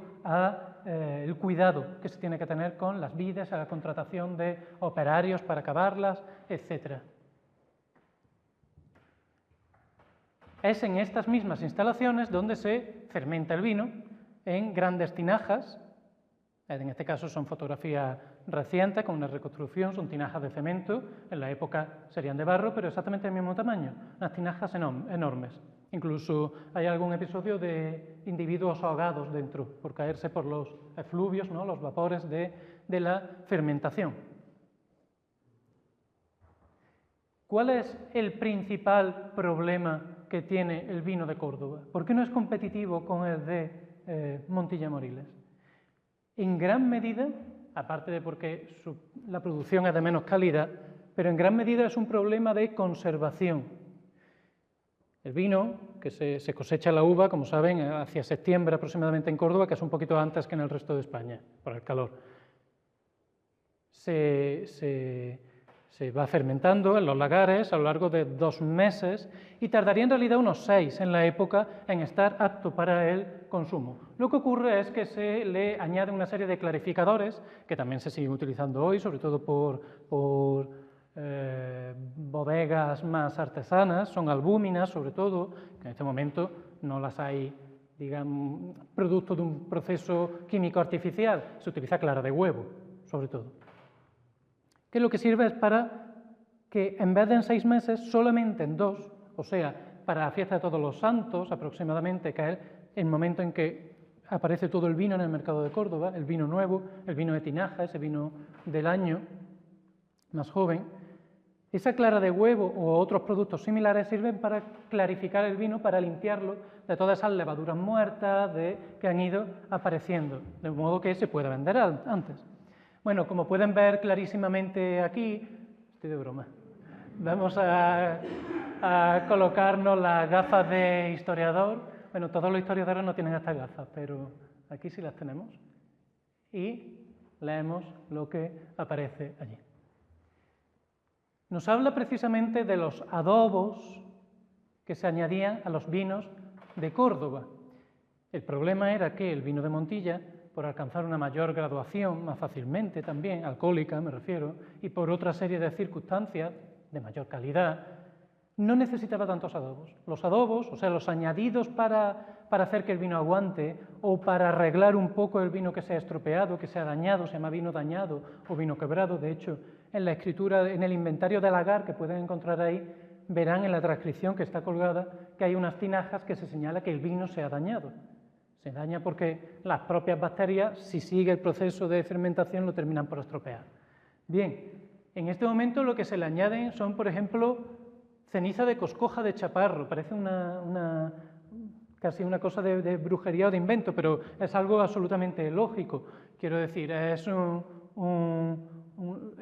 el cuidado que se tiene que tener con las vides, a la contratación de operarios para cavarlas, etc. Es en estas mismas instalaciones donde se fermenta el vino en grandes tinajas. En este caso son fotografías recientes con una reconstrucción, son tinajas de cemento, en la época serían de barro, pero exactamente del mismo tamaño, unas tinajas enormes. Incluso hay algún episodio de individuos ahogados dentro por caerse por los efluvios, ¿no?, los vapores de la fermentación. ¿Cuál es el principal problema que tiene el vino de Córdoba? ¿Por qué no es competitivo con el de Montilla Moriles? En gran medida, aparte de porque la producción es de menos calidad, pero en gran medida es un problema de conservación. El vino, que se cosecha la uva, como saben, hacia septiembre aproximadamente en Córdoba, que es un poquito antes que en el resto de España, por el calor. Se va fermentando en los lagares a lo largo de 2 meses y tardaría en realidad unos 6 en la época en estar apto para el consumo. Lo que ocurre es que se le añade una serie de clarificadores que también se siguen utilizando hoy, sobre todo por bodegas más artesanas, son albúminas sobre todo, que en este momento no las hay, digamos, producto de un proceso químico artificial, se utiliza clara de huevo sobre todo, que lo que sirve es para que en vez de en 6 meses, solamente en 2, o sea, para la fiesta de Todos los Santos aproximadamente, que es el momento en que aparece todo el vino en el mercado de Córdoba, el vino nuevo, el vino de tinaja, ese vino del año más joven, esa clara de huevo o otros productos similares sirven para clarificar el vino, para limpiarlo de todas esas levaduras muertas que han ido apareciendo, de modo que se pueda vender antes. Bueno, como pueden ver clarísimamente aquí, estoy de broma, vamos a colocarnos las gafas de historiador. Bueno, todos los historiadores no tienen estas gafas, pero aquí sí las tenemos. Y leemos lo que aparece allí. Nos habla precisamente de los adobos que se añadían a los vinos de Córdoba. El problema era que el vino de Montilla, por alcanzar una mayor graduación más fácilmente también, alcohólica me refiero, y por otra serie de circunstancias de mayor calidad, no necesitaba tantos adobos. Los adobos, o sea, los añadidos para hacer que el vino aguante o para arreglar un poco el vino que se ha estropeado, que se ha dañado, se llama vino dañado o vino quebrado. De hecho, en la escritura, en el inventario de lagar que pueden encontrar ahí, verán en la transcripción que está colgada que hay unas tinajas que se señala que el vino se ha dañado. Se daña porque las propias bacterias, si sigue el proceso de fermentación, lo terminan por estropear. Bien, en este momento lo que se le añaden son, por ejemplo, ceniza de coscoja de chaparro. Parece casi una cosa de brujería o de invento, pero es algo absolutamente lógico. Quiero decir, es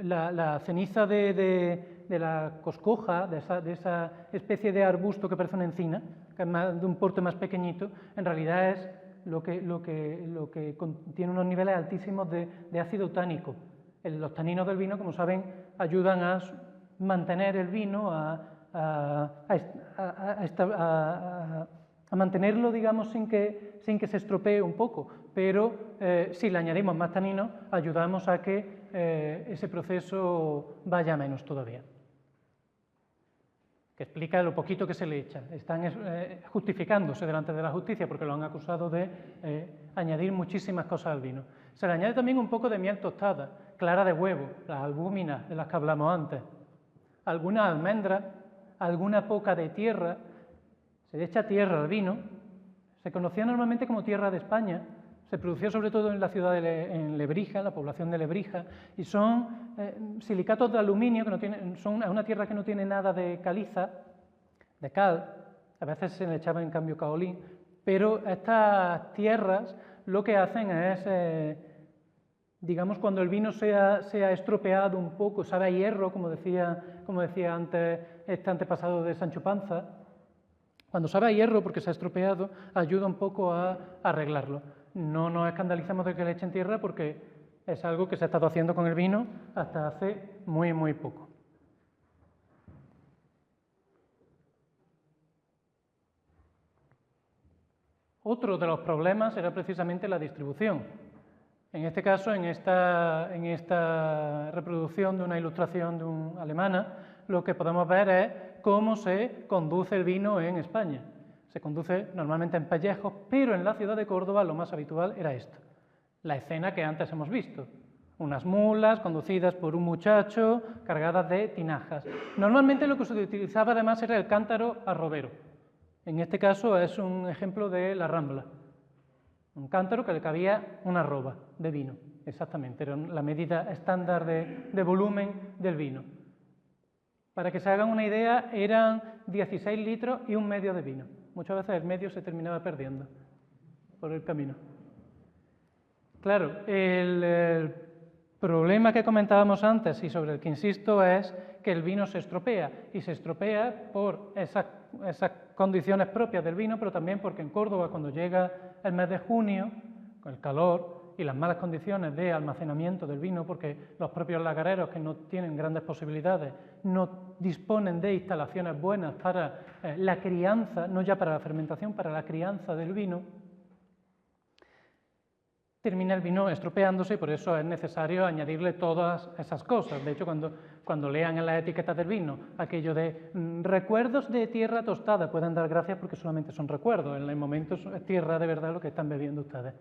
la ceniza de la coscoja, de esa especie de arbusto que parece una encina, que es de un porte más pequeñito, en realidad es lo que contiene unos niveles altísimos de ácido tánico. Los taninos del vino, como saben, ayudan a mantener el vino, a mantenerlo, digamos, sin que se estropee un poco, pero si le añadimos más taninos, ayudamos a que ese proceso vaya menos todavía. Que explica lo poquito que se le echa. Están justificándose delante de la justicia porque lo han acusado de añadir muchísimas cosas al vino. Se le añade también un poco de miel tostada, clara de huevo, las albúminas de las que hablamos antes, alguna almendra, alguna poca de tierra. Se le echa tierra al vino. Se conocía normalmente como tierra de España. Se producía sobre todo en la ciudad en Lebrija, en la población de Lebrija, y son silicatos de aluminio, son una tierra que no tiene nada de caliza, de cal, a veces se le echaba en cambio caolín, pero estas tierras lo que hacen es, digamos, cuando el vino se ha estropeado un poco, sabe a hierro, como decía antes este antepasado de Sancho Panza, Cuando sabe a hierro porque se ha estropeado, ayuda un poco a arreglarlo. No nos escandalicemos de que le echen tierra porque es algo que se ha estado haciendo con el vino hasta hace muy, muy poco. Otro de los problemas era precisamente la distribución. En este caso, en esta reproducción de una ilustración alemana, lo que podemos ver es cómo se conduce el vino en España. Se conduce normalmente en pellejos, pero en la ciudad de Córdoba lo más habitual era esto. La escena que antes hemos visto. Unas mulas conducidas por un muchacho cargadas de tinajas. Normalmente lo que se utilizaba además era el cántaro arrobero. En este caso es un ejemplo de la Rambla. Un cántaro que le cabía una arroba de vino, exactamente, era la medida estándar de volumen del vino. Para que se hagan una idea, eran 16 litros y un medio de vino. Muchas veces el medio se terminaba perdiendo por el camino. Claro, el problema que comentábamos antes y sobre el que insisto es que el vino se estropea, y se estropea por esas condiciones propias del vino, pero también porque en Córdoba, cuando llega el mes de junio, con el calor y las malas condiciones de almacenamiento del vino, porque los propios lagareros, que no tienen grandes posibilidades, no disponen de instalaciones buenas para la crianza, no ya para la fermentación, para la crianza del vino, termina el vino estropeándose y por eso es necesario añadirle todas esas cosas. De hecho, cuando lean en las etiquetas del vino aquello de recuerdos de tierra tostada, pueden dar gracias porque solamente son recuerdos, en el momento es tierra de verdad lo que están bebiendo ustedes.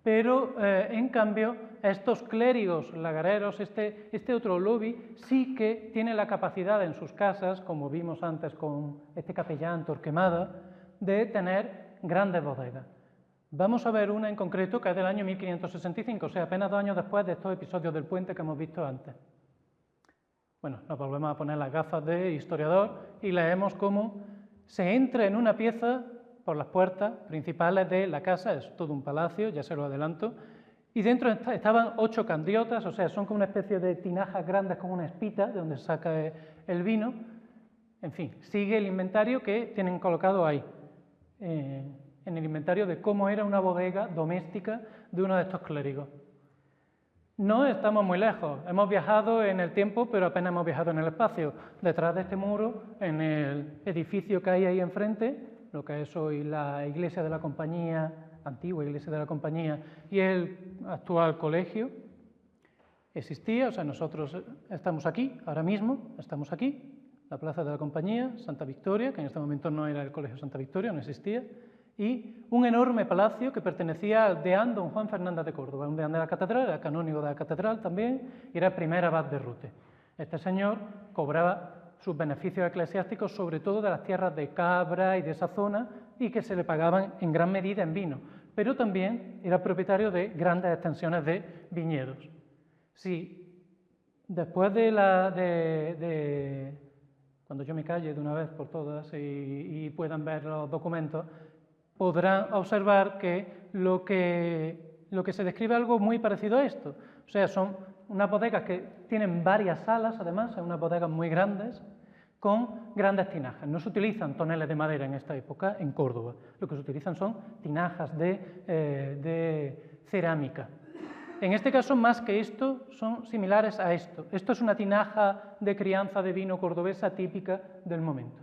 Pero, en cambio, estos clérigos lagareros, este otro lobby, sí que tiene la capacidad en sus casas, como vimos antes con este capellán Torquemada, de tener grandes bodegas. Vamos a ver una en concreto que es del año 1565, o sea, apenas 2 años después de estos episodios del puente que hemos visto antes. Bueno, nos volvemos a poner las gafas de historiador y leemos cómo se entra en una pieza por las puertas principales de la casa, es todo un palacio, ya se lo adelanto, y dentro estaban 8 candiotas, o sea, son como una especie de tinajas grandes con una espita de donde se saca el vino. En fin, sigue el inventario que tienen colocado ahí. En el inventario de cómo era una bodega doméstica de uno de estos clérigos. No estamos muy lejos, hemos viajado en el tiempo, pero apenas hemos viajado en el espacio. Detrás de este muro, en el edificio que hay ahí enfrente, lo que es hoy la iglesia de la Compañía, antigua iglesia de la Compañía, y el actual colegio, existía, o sea, nosotros estamos aquí, ahora mismo, estamos aquí, la plaza de la Compañía, Santa Victoria, que en este momento no era el colegio Santa Victoria, no existía, y un enorme palacio que pertenecía al deán don Juan Fernández de Córdoba, un deán de la catedral, era canónigo de la catedral también, y era el primer abad de Rute. Este señor cobraba sus beneficios eclesiásticos sobre todo de las tierras de Cabra y de esa zona, y que se le pagaban en gran medida en vino, pero también era propietario de grandes extensiones de viñedos. Si después cuando yo me calle de una vez por todas y puedan ver los documentos, podrán observar que lo que se describe es algo muy parecido a esto. O sea, son unas bodegas que tienen varias salas, además, son unas bodegas muy grandes, con grandes tinajas. No se utilizan toneles de madera en esta época en Córdoba. Lo que se utilizan son tinajas de cerámica. En este caso, más que esto, son similares a esto. Esto es una tinaja de crianza de vino cordobesa típica del momento,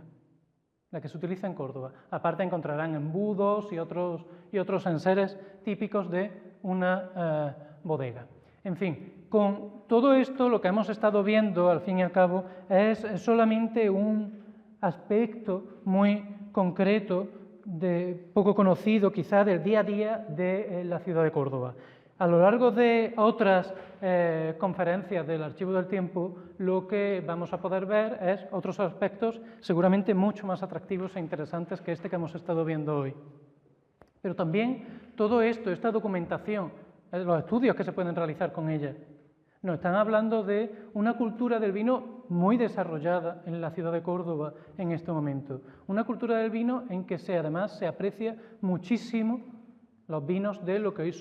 la que se utiliza en Córdoba. Aparte encontrarán embudos y otros enseres típicos de una bodega. En fin, con todo esto lo que hemos estado viendo, al fin y al cabo, es solamente un aspecto muy concreto, poco conocido quizá, del día a día de la ciudad de Córdoba. A lo largo de otras conferencias del Archivo del Tiempo, lo que vamos a poder ver es otros aspectos seguramente mucho más atractivos e interesantes que este que hemos estado viendo hoy. Pero también todo esto, esta documentación, los estudios que se pueden realizar con ella, nos están hablando de una cultura del vino muy desarrollada en la ciudad de Córdoba en este momento. Una cultura del vino en que además se aprecia muchísimo los vinos de lo que hoy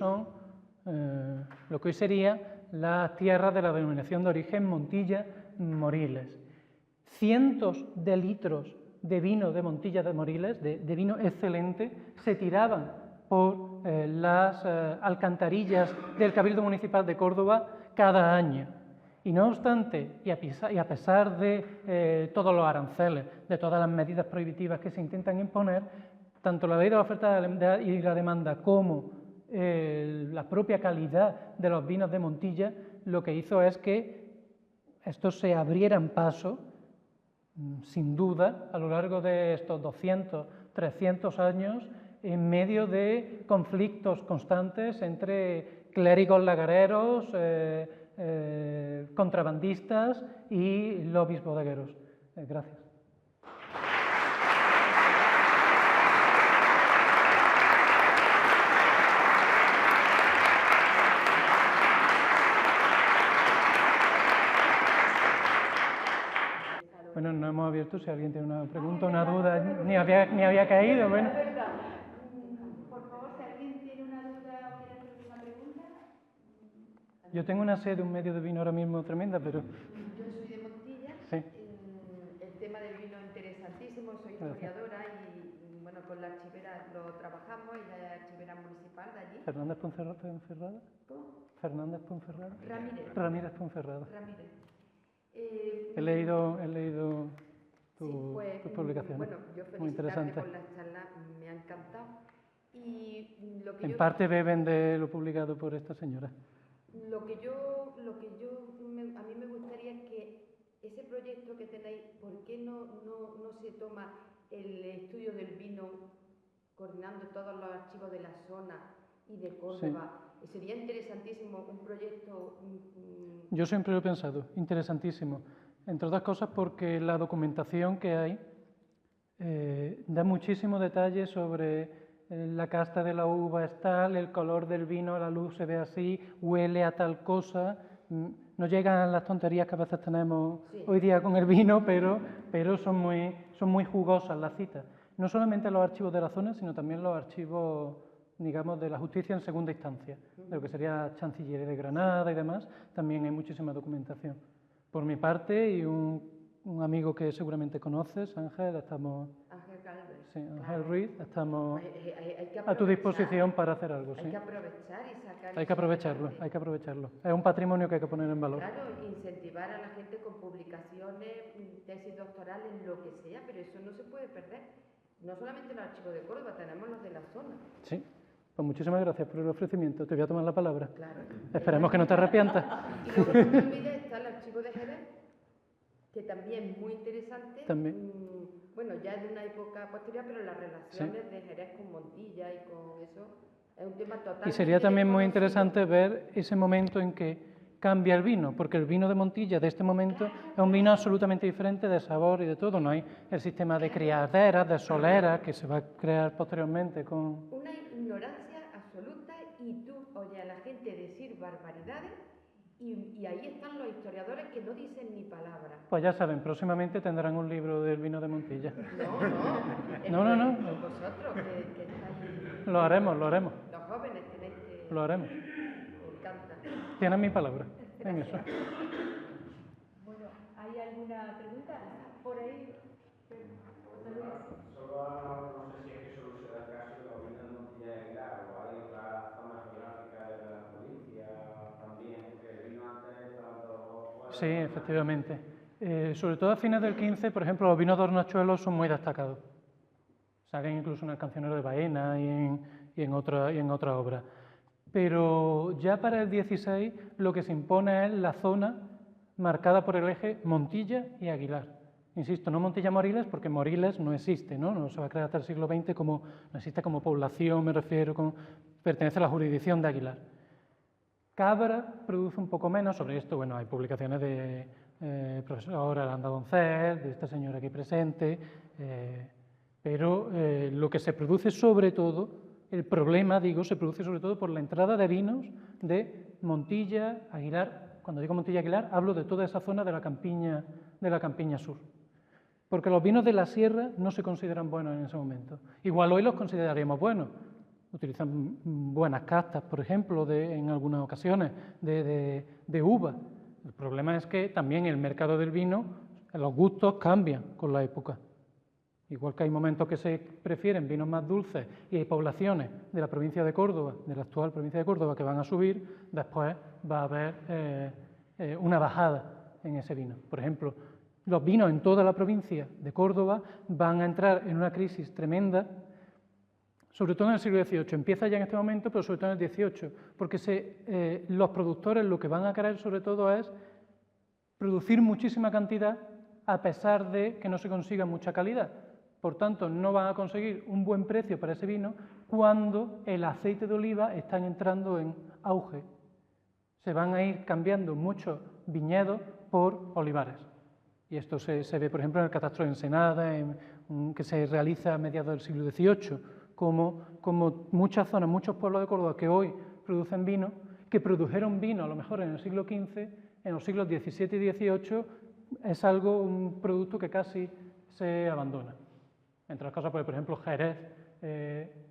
sería la tierra de la denominación de origen Montilla Moriles. Cientos de litros de vino de Montilla de Moriles, de vino excelente, se tiraban por las alcantarillas del Cabildo Municipal de Córdoba cada año. Y no obstante, y a pesar de todos los aranceles, de todas las medidas prohibitivas que se intentan imponer, tanto la ley de la oferta y la demanda como la propia calidad de los vinos de Montilla, lo que hizo es que estos se abrieran paso, sin duda, a lo largo de estos 200, 300 años, en medio de conflictos constantes entre clérigos lagareros, contrabandistas y lobbies bodegueros. Gracias. Bueno, no hemos abierto, si alguien tiene una pregunta, una duda, ni había caído. Bueno. Por favor, si alguien tiene una duda o quiere hacer una pregunta. Yo tengo una sed de un medio de vino ahora mismo tremenda, pero... Yo soy de Montilla. Sí. El tema del vino interesantísimo, soy historiadora y bueno, con la archivera lo trabajamos y la archivera municipal de allí. ¿Fernández Ponferrada? ¿Cómo? ¿Fernández Ponferrada? Ramírez. Ramírez Ponferrada. Ramírez. He leído tus publicaciones. Bueno, yo muy interesante. por la charla, me ha encantado. Y lo que en parte beben de lo publicado por esta señora. A mí me gustaría que ese proyecto que tenéis, ¿por qué no se toma el estudio del vino coordinando todos los archivos de la zona y de Córdoba? Sí. Sería interesantísimo un proyecto... Yo siempre lo he pensado, interesantísimo. Entre otras cosas porque la documentación que hay da muchísimo detalle sobre la casta de la uva es tal, el color del vino, la luz se ve así, huele a tal cosa. No llegan las tonterías que a veces tenemos hoy día con el vino, pero son muy jugosas las citas. No solamente los archivos de la zona, sino también los archivos, digamos, de la justicia en segunda instancia, de lo que sería Chancillería de Granada y demás, también hay muchísima documentación. Por mi parte, y un amigo que seguramente conoces, Ángel, estamos... Ángel Galvez. Sí, Ángel Ruiz, estamos a tu disposición para hacer algo. Hay que aprovechar y sacar... Hay que aprovecharlo. Es un patrimonio que hay que poner en valor. Claro, incentivar a la gente con publicaciones, tesis doctorales, lo que sea, pero eso no se puede perder. No solamente los archivos de Córdoba, tenemos los de la zona. Sí. Pues muchísimas gracias por el ofrecimiento. Te voy a tomar la palabra. Claro. Esperemos que no te arrepientas. Y luego no te olvides, está el archivo de Jerez, que también es muy interesante. También. Bueno, ya es de una época posterior, pero las relaciones de Jerez con Montilla y con eso es un tema totalmente... Y sería también muy interesante ver ese momento en que cambia el vino, porque el vino de Montilla de este momento es un vino absolutamente diferente de sabor y de todo. No hay el sistema de criaderas, de soleras, que se va a crear posteriormente con... Una ignorancia absoluta y tú oyes a la gente decir barbaridades y ahí están los historiadores que no dicen ni palabra. Pues ya saben, próximamente tendrán un libro del vino de Montilla. No. Vosotros que estáis... Lo haremos. Los jóvenes tenéis que... Lo haremos. Me encanta. Tienen mi palabra en eso. Bueno, ¿hay alguna pregunta? Por ahí. Solo no sé si es que solo se da el caso de los vinos de Montilla de Aguilar o hay otra zona geográfica de la provincia también, porque el vino antes estaba todo... Sí, efectivamente. Sobre todo a fines del 15, por ejemplo, los vinos de Hornachuelos son muy destacados. Salen incluso en el Cancionero de Baena y en otra obra. Pero ya para el 16 lo que se impone es la zona marcada por el eje Montilla y Aguilar. Insisto, no Montilla-Moriles, porque Moriles no existe, ¿no? Se va a crear hasta el siglo XX no existe como población, me refiero, pertenece a la jurisdicción de Aguilar. Cabra produce un poco menos, sobre esto, bueno, hay publicaciones de profesor Aranda González, de esta señora aquí presente, pero lo que se produce sobre todo, el problema, digo, se produce sobre todo por la entrada de vinos de Montilla, Aguilar. Cuando digo Montilla, Aguilar, hablo de toda esa zona de la campiña sur. Porque los vinos de la sierra no se consideran buenos en ese momento. Igual hoy los consideraríamos buenos. Utilizan buenas castas, por ejemplo, en algunas ocasiones, de uva. El problema es que también el mercado del vino, los gustos cambian con la época. Igual que hay momentos que se prefieren vinos más dulces y hay poblaciones de la provincia de Córdoba, de la actual provincia de Córdoba, que van a subir, después va a haber una bajada en ese vino. Por ejemplo, los vinos en toda la provincia de Córdoba van a entrar en una crisis tremenda, sobre todo en el siglo XVIII. Empieza ya en este momento, pero sobre todo en el XVIII, porque los productores lo que van a querer sobre todo es producir muchísima cantidad a pesar de que no se consiga mucha calidad. Por tanto, no van a conseguir un buen precio para ese vino cuando el aceite de oliva está entrando en auge. Se van a ir cambiando muchos viñedos por olivares. Y esto se ve, por ejemplo, en el catastro de Ensenada, que se realiza a mediados del siglo XVIII, como muchas zonas, muchos pueblos de Córdoba que hoy producen vino, que produjeron vino a lo mejor en el siglo XV, en los siglos XVII y XVIII, es un producto que casi se abandona. Entre las cosas, por ejemplo, Jerez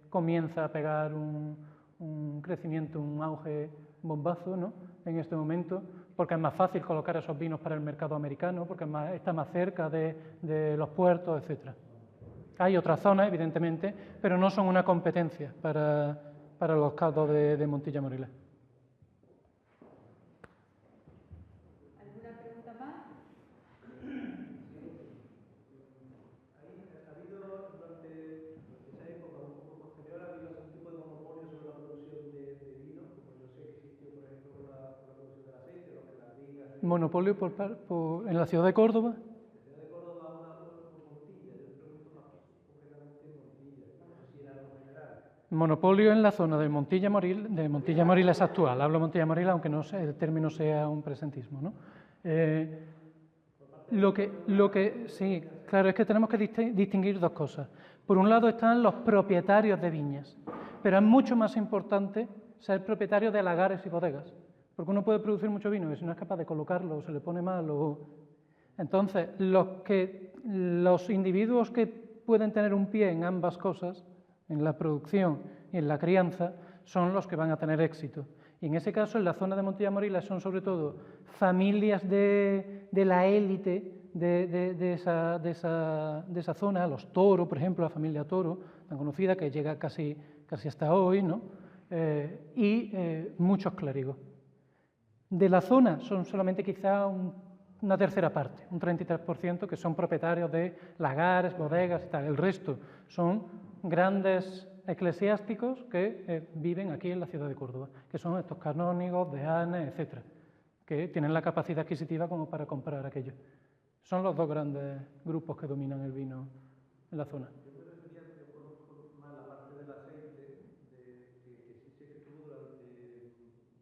comienza a pegar un crecimiento, un auge bombazo, ¿no?, en este momento, porque es más fácil colocar esos vinos para el mercado americano, porque está más cerca de los puertos, etc. Hay otras zonas, evidentemente, pero no son una competencia para los caldos de Montilla Moriles. ¿Alguna pregunta más? ¿Ha habido durante esa época, un poco posterior, ha habido algún tipo de monopolio sobre la producción de vino? Como yo sé que existió, por ejemplo, con la producción del aceite, lo que las vigas... ¿Monopolio en la ciudad de Córdoba? Monopolio en la zona de Montilla Moriles actual. Hablo de Montilla Moriles, aunque no el término sea un presentismo, ¿no? Sí, claro, es que tenemos que distinguir dos cosas. Por un lado están los propietarios de viñas, pero es mucho más importante ser propietario de lagares y bodegas, porque uno puede producir mucho vino y si no es capaz de colocarlo, o se le pone mal, Entonces, los individuos que pueden tener un pie en ambas cosas, en la producción y en la crianza, son los que van a tener éxito. Y en ese caso, en la zona de Montilla Moriles son sobre todo familias de la élite de esa zona, los Toro, por ejemplo, la familia Toro, tan conocida que llega casi hasta hoy, ¿no? Y muchos clérigos. De la zona son solamente quizá una tercera parte, un 33%, que son propietarios de lagares, bodegas y tal. El resto son grandes eclesiásticos que viven aquí en la ciudad de Córdoba, que son estos canónigos, deanes, etcétera, que tienen la capacidad adquisitiva como para comprar aquello. Son los dos grandes grupos que dominan el vino en la zona. Yo me refería, yo conozco más la parte del aceite, que sí sé que tuvo durante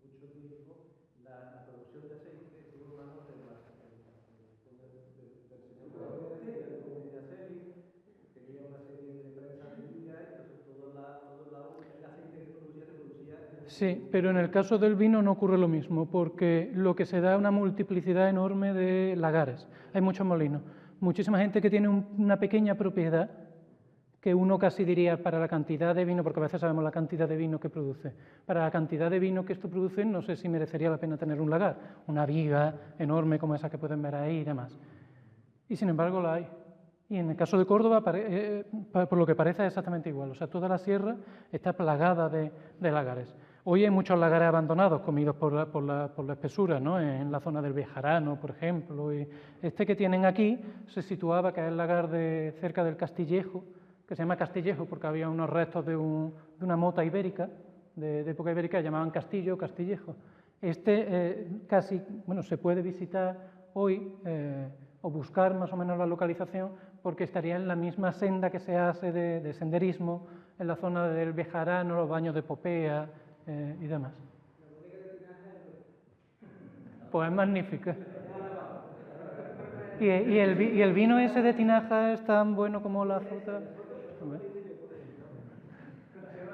mucho tiempo la producción de aceite estuvo en manos del señor que tenía una serie de empresas de viña, entonces todo el aceite que producía se producía... Sí, pero en el caso del vino no ocurre lo mismo, porque lo que se da es una multiplicidad enorme de lagares. Hay muchos molinos, muchísima gente que tiene una pequeña propiedad, que uno casi diría para la cantidad de vino, porque a veces sabemos la cantidad de vino que produce, para la cantidad de vino que esto produce, no sé si merecería la pena tener un lagar, una viga enorme como esa que pueden ver ahí y demás. Y sin embargo la hay. Y en el caso de Córdoba, por lo que parece, es exactamente igual. O sea, toda la sierra está plagada de lagares. Hoy hay muchos lagares abandonados, comidos por la espesura, ¿no? En la zona del Bejarano, por ejemplo. Y este que tienen aquí se situaba, que es el lagar cerca del Castillejo, que se llama Castillejo porque había unos restos de una mota ibérica, de época ibérica, llamaban Castillo o Castillejo. Se puede visitar hoy o buscar más o menos la localización, porque estaría en la misma senda que se hace de senderismo en la zona del Bejarano, los baños de Popea y demás. Pues es magnífica. ¿Y el vino ese de tinaja es tan bueno como la fruta?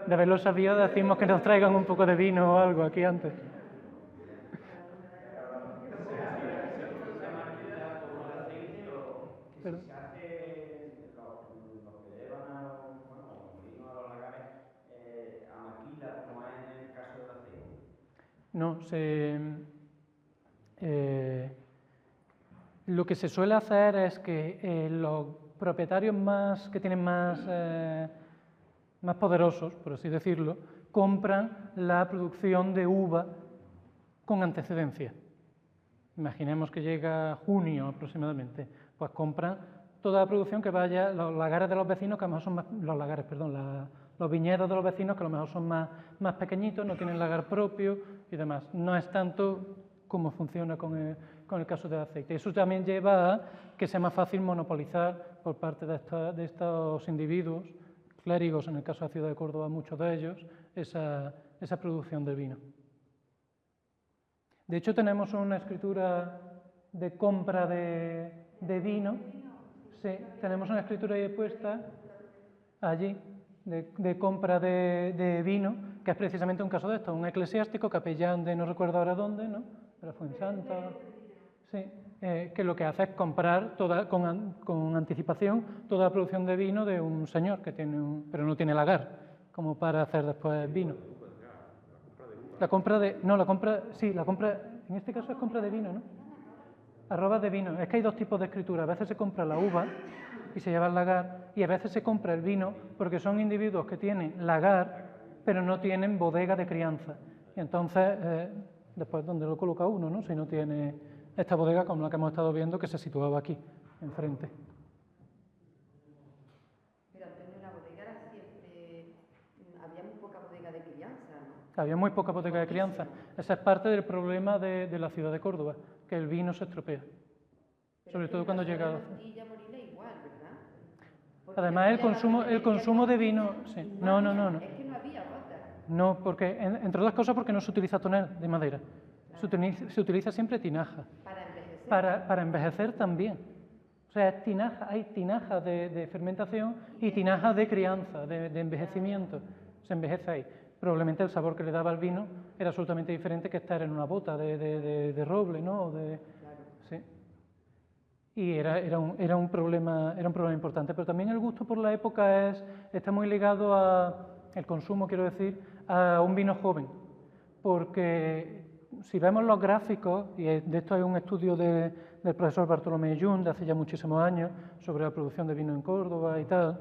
De haberlo sabido, decimos que nos traigan un poco de vino o algo aquí antes. Perdón. No, lo que se suele hacer es que los propietarios que tienen más poderosos, por así decirlo, compran la producción de uva con antecedencia. Imaginemos que llega junio aproximadamente, pues compran toda la producción que vaya, los lagares de los vecinos, que a lo mejor son más, los viñedos de los vecinos, que a lo mejor son más pequeñitos, no tienen lagar propio y demás. No es tanto como funciona con el caso del aceite. Eso también lleva a que sea más fácil monopolizar por parte de estos individuos, clérigos, en el caso de la ciudad de Córdoba, muchos de ellos, esa producción de vino. De hecho, tenemos una escritura de compra de vino. Sí, tenemos una escritura ahí puesta allí, de compra de vino, que es precisamente un caso de esto, un eclesiástico, capellán de no recuerdo ahora dónde, ¿no? Pero Fuensanta, sí, que lo que hace es comprar con anticipación toda la producción de vino de un señor que tiene pero no tiene lagar, como para hacer después vino. La compra, en este caso es compra de vino, ¿no? Arrobas de vino. Es que hay dos tipos de escritura. A veces se compra la uva y se lleva el lagar, y a veces se compra el vino porque son individuos que tienen lagar, pero no tienen bodega de crianza. Y entonces, después, ¿dónde lo coloca uno, no? Si no tiene esta bodega como la que hemos estado viendo, que se situaba aquí, enfrente. Pero antes de la bodega era siempre... había muy poca bodega de crianza, ¿no? Había muy poca bodega de crianza. Esa es parte del problema de la ciudad de Córdoba, que el vino se estropea. Pero Sobre todo cuando llega... igual, ¿verdad? Además, el consumo de vino... Sí. No. Es que no había botas. No, porque, entre otras cosas, porque no se utiliza tonel de madera. Se utiliza siempre tinaja. Para envejecer. Para envejecer también. O sea, hay tinajas de fermentación y tinajas de crianza, de envejecimiento. Se envejece ahí. Probablemente el sabor que le daba al vino era absolutamente diferente que estar en una bota de roble, ¿no? Sí. Y era un problema importante. Pero también el gusto por la época está muy ligado el consumo, quiero decir, a un vino joven. Porque si vemos los gráficos, y de esto hay un estudio del profesor Bartolomé Jun de hace ya muchísimos años sobre la producción de vino en Córdoba y tal,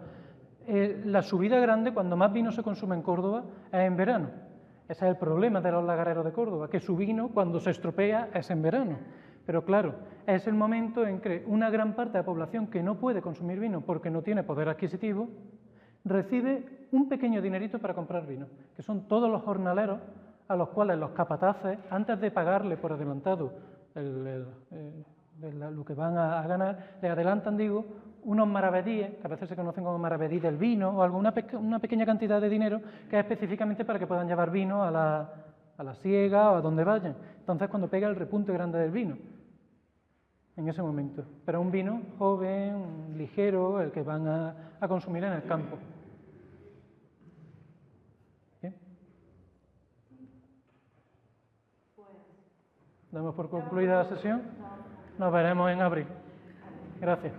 la subida grande, cuando más vino se consume en Córdoba, es en verano. Ese es el problema de los lagareros de Córdoba, que su vino, cuando se estropea, es en verano. Pero claro, es el momento en que una gran parte de la población que no puede consumir vino porque no tiene poder adquisitivo, recibe un pequeño dinerito para comprar vino, que son todos los jornaleros a los cuales los capataces, antes de pagarle por adelantado lo que van a ganar, le adelantan, digo, unos maravedíes, que a veces se conocen como maravedí del vino, o una pequeña cantidad de dinero que es específicamente para que puedan llevar vino a la siega o a donde vayan. Entonces, cuando pega el repunte grande del vino, en ese momento. Pero un vino joven, ligero, el que van a consumir en el campo. ¿Bien? Damos por concluida la sesión. Nos veremos en abril. Gracias.